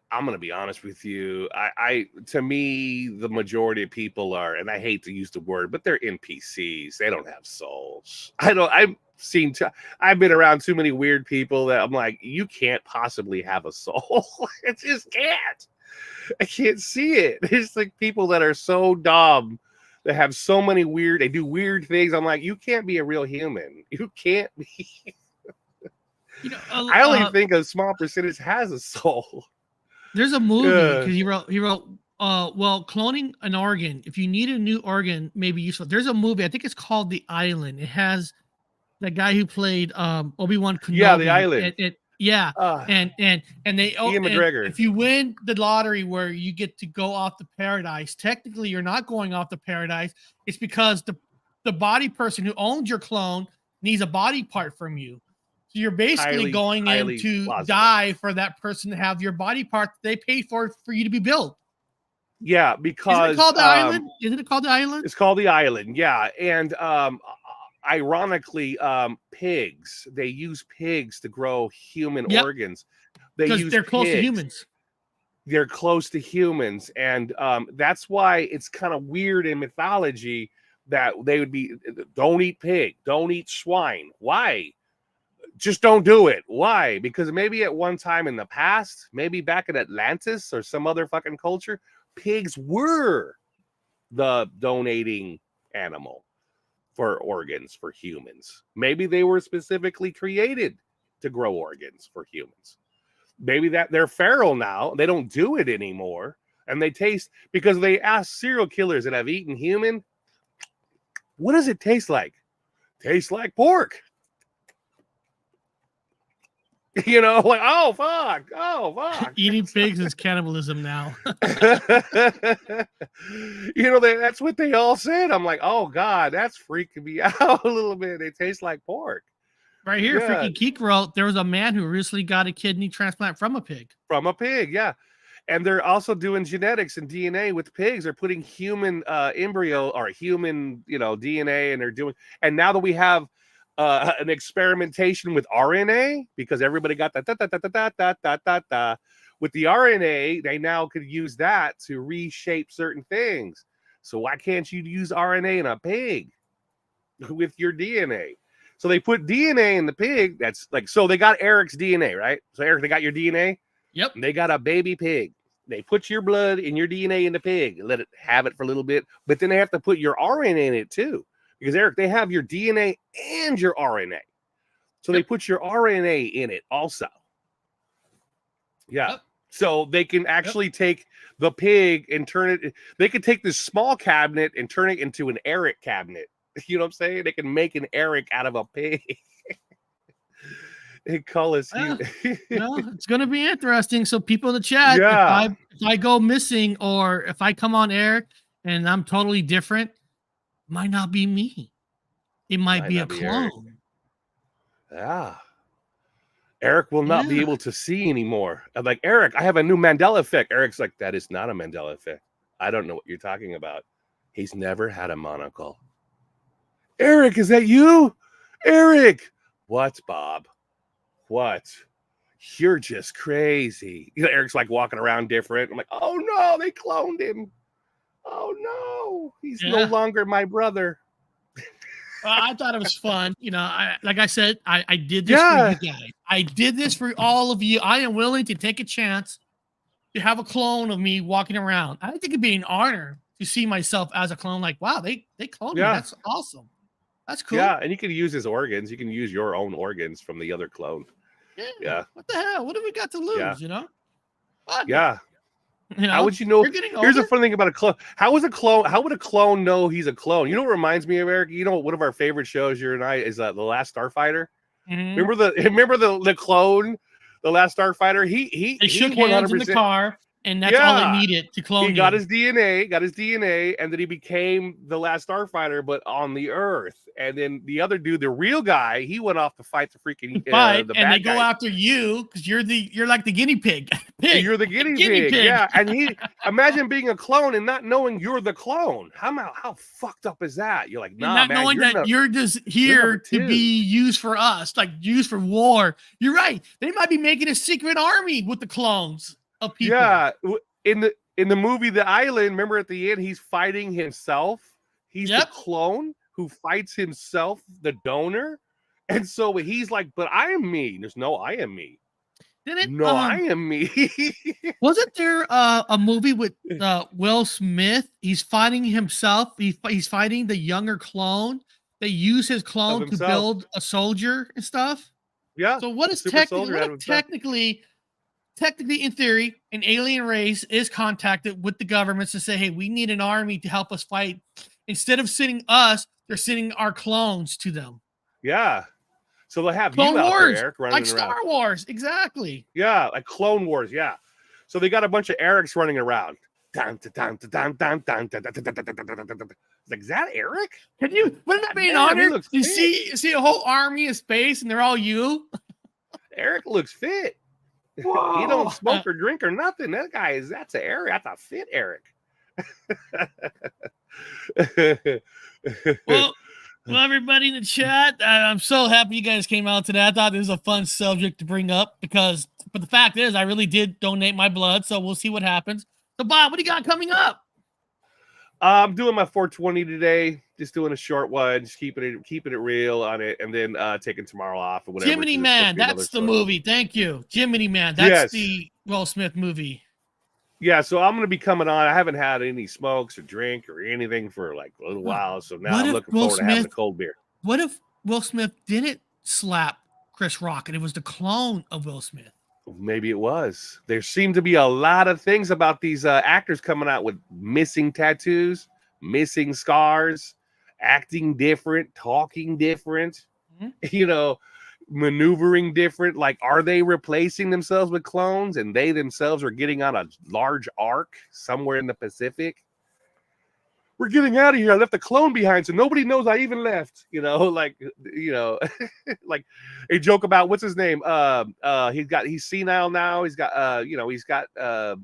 C: I'm going to be honest with you. To me, the majority of people are, and I hate to use the word, but they're NPCs. They don't have souls. I've been around too many weird people that I'm like, you can't possibly have a soul. I just can't. I can't see it. There's like people that are so dumb. They have so many they do weird things. I'm like, you can't be a real human. You can't be. I only think a small percentage has a soul.
A: There's a movie because he wrote, cloning an organ. If you need a new organ, may be useful. There's a movie, I think it's called The Island. It has that guy who played Obi-Wan Kenobi.
C: Yeah, The Island.
A: And they
C: Ian McGregor.
A: If you win the lottery where you get to go off the paradise, technically you're not going off the paradise. It's because the body person who owns your clone needs a body part from you. So you're basically going in to die for that person to have your body part that they pay for you to be built.
C: Yeah, because
A: isn't it called The Island? Isn't it called The Island?
C: It's called The Island. Yeah, and ironically, pigs. They use pigs to grow human organs.
A: Because they're close to humans.
C: They're close to humans, and that's why it's kind of weird in mythology that they would be. Don't eat pig. Don't eat swine. Why? Just don't do it. Why? Because maybe at one time in the past, maybe back in Atlantis or some other fucking culture, pigs were the donating animal for organs for humans. Maybe they were specifically created to grow organs for humans. Maybe that they're feral now. They don't do it anymore. And they taste, because they ask serial killers that have eaten human, what does it taste like? Tastes like pork. You know, like, oh fuck.
A: Eating pigs is cannibalism now.
C: You know, that's what they all said. I'm like, oh God, that's freaking me out a little bit. They taste like pork.
A: Right here,
C: Yeah.
A: freaking Geek wrote, there was a man who recently got a kidney transplant from a pig.
C: From a pig, yeah. And they're also doing genetics and DNA with pigs. They're putting human embryo or human, DNA, and they're doing. And now that we have an experimentation with RNA, because everybody got that with the RNA, they now could use that to reshape certain things. So why can't you use RNA in a pig with your DNA? So they put DNA in the pig. That's like, so they got Eric's DNA, right? So Eric, they got your DNA.
A: Yep.
C: They got a baby pig. They put your blood and your DNA in the pig, let it have it for a little bit, but then they have to put your RNA in it too. Because Eric, they have your DNA and your RNA. So they put your RNA in it also. Yeah.
A: Yep.
C: So they can actually take the pig and turn it. They could take this small cabinet and turn it into an Eric cabinet. You know what I'm saying? They can make an Eric out of a pig. And call us.
A: It's going to be interesting. So people in the chat,
C: Yeah.
A: if I go missing or if I come on air and I'm totally different, might not be me. It might be a clone.
C: Yeah. Eric will not be able to see anymore. I'm like, Eric, I have a new Mandela effect. Eric's like, that is not a Mandela effect. I don't know what you're talking about. He's never had a monocle. Eric, is that you? Eric. What, Bob? What? You're just crazy. Eric's like walking around different. I'm like, oh no, they cloned him. Oh no, he's no longer my brother.
A: I thought it was fun. Like I said, I did this for you guys. I did this for all of you. I am willing to take a chance to have a clone of me walking around. I think it'd be an honor to see myself as a clone. Like, wow, they cloned me. That's awesome. That's cool.
C: Yeah, and you can use his organs. You can use your own organs from the other clone. Yeah.
A: What the hell? What have we got to lose? What?
C: Yeah. How would you know? Here's a funny thing about a clone. How would a clone know he's a clone? You know what reminds me of, Eric? One of our favorite shows, you and I, is The Last Starfighter.
A: Mm-hmm.
C: Remember the clone, The Last Starfighter? He
A: shook hands in the car, and that's all they needed to clone.
C: He got his DNA, and then he became the Last Starfighter, but on the Earth. And then the other dude, the real guy, he went off to fight the freaking
A: and they go after you because you're like the guinea pig.
C: You're the guinea pig. Yeah. And imagine being a clone and not knowing you're the clone. How fucked up is that? You're like, nah,
A: not
C: man,
A: knowing that you're just here to be used for us, like used for war. You're right. They might be making a secret army with the clones of people.
C: Yeah. In the movie The Island, remember at the end, he's fighting himself. He's the clone who fights himself, the donor. And so he's like, but I am me. There's no I am me. I am me.
A: Wasn't there a movie with Will Smith? He's fighting himself. He's fighting the younger clone. They use his clone to build a soldier and stuff.
C: Yeah.
A: So what is technically in theory, an alien race is contacted with the governments to say, hey, we need an army to help us fight. Instead of sending us, they're sending our clones to them.
C: Yeah. So they'll have
A: Clone
C: you out
A: Wars,
C: there, Eric, running
A: like
C: around.
A: Star Wars, exactly.
C: Yeah, like Clone Wars, yeah. So they got a bunch of Erics running around. Like, is that Eric?
A: Wouldn't that be an honor? You see a whole army of space and they're all you?
C: Eric looks fit.
A: Whoa.
C: He don't smoke or drink or nothing. That's an Eric. That's a fit Eric.
A: Well, everybody in the chat, I'm so happy you guys came out today. I thought this was a fun subject to bring up but the fact is, I really did donate my blood, so we'll see what happens. So, Bob, what do you got coming up?
C: I'm doing my 420 today. Just doing a short one, just keeping it real on it, and then taking tomorrow off or whatever.
A: Jiminy Man, that's the movie. Thank you, Jiminy Man. That's the Will Smith movie.
C: Yeah, so I'm going to be coming on. I haven't had any smokes or drink or anything for like a little while, so now I'm looking forward to having a cold beer.
A: What if Will Smith didn't slap Chris Rock and it was the clone of Will Smith?
C: Maybe it was. There seem to be a lot of things about these actors coming out with missing tattoos, missing scars, acting different, talking different. Mm-hmm. maneuvering different. Like, are they replacing themselves with clones and they themselves are getting on a large arc somewhere in the Pacific? We're getting out of here. I left a clone behind, so nobody knows I even left. Like, like a joke about what's his name? He's senile now. He's got he's a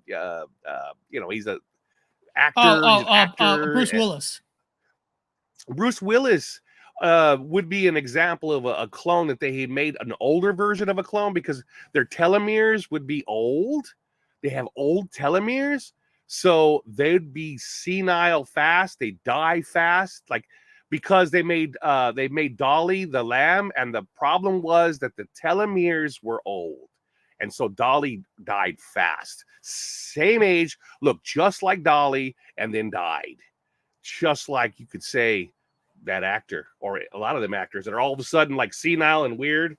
C: actor. He's an actor.
A: Bruce Willis.
C: Bruce Willis would be an example of a clone that they had made an older version of a clone because their telomeres would be old. They have old telomeres. So they'd be senile fast. They die fast, like because they made Dolly the lamb, and the problem was that the telomeres were old, and so Dolly died fast. Same age, looked just like Dolly, and then died, just like you could say that actor or a lot of them actors that are all of a sudden like senile and weird.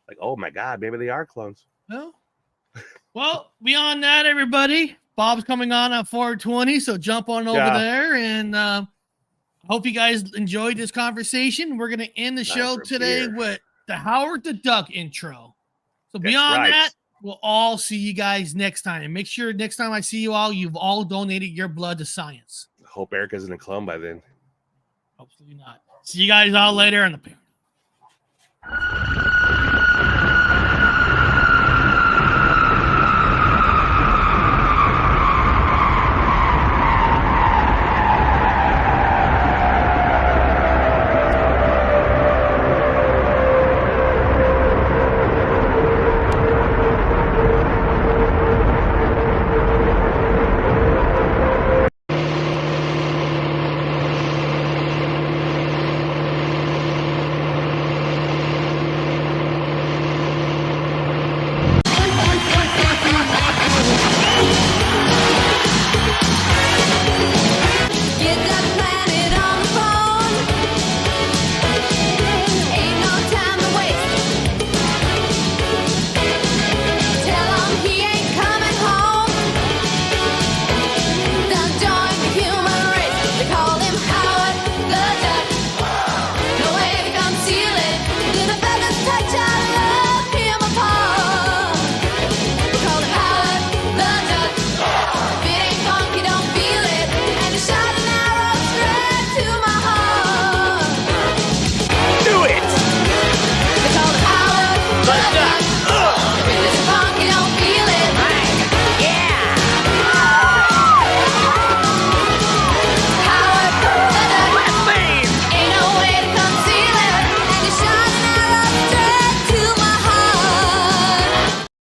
C: Like, oh my God, maybe they are clones.
A: Well, beyond that, everybody. Bob's coming on at 4:20, so jump on over there. And hope you guys enjoyed this conversation. We're going to end the show today with the Howard the Duck intro. So beyond that, we'll all see you guys next time. And make sure next time I see you all, you've all donated your blood to science.
C: I hope Eric isn't a clone by then.
A: Hopefully not. See you guys all later on the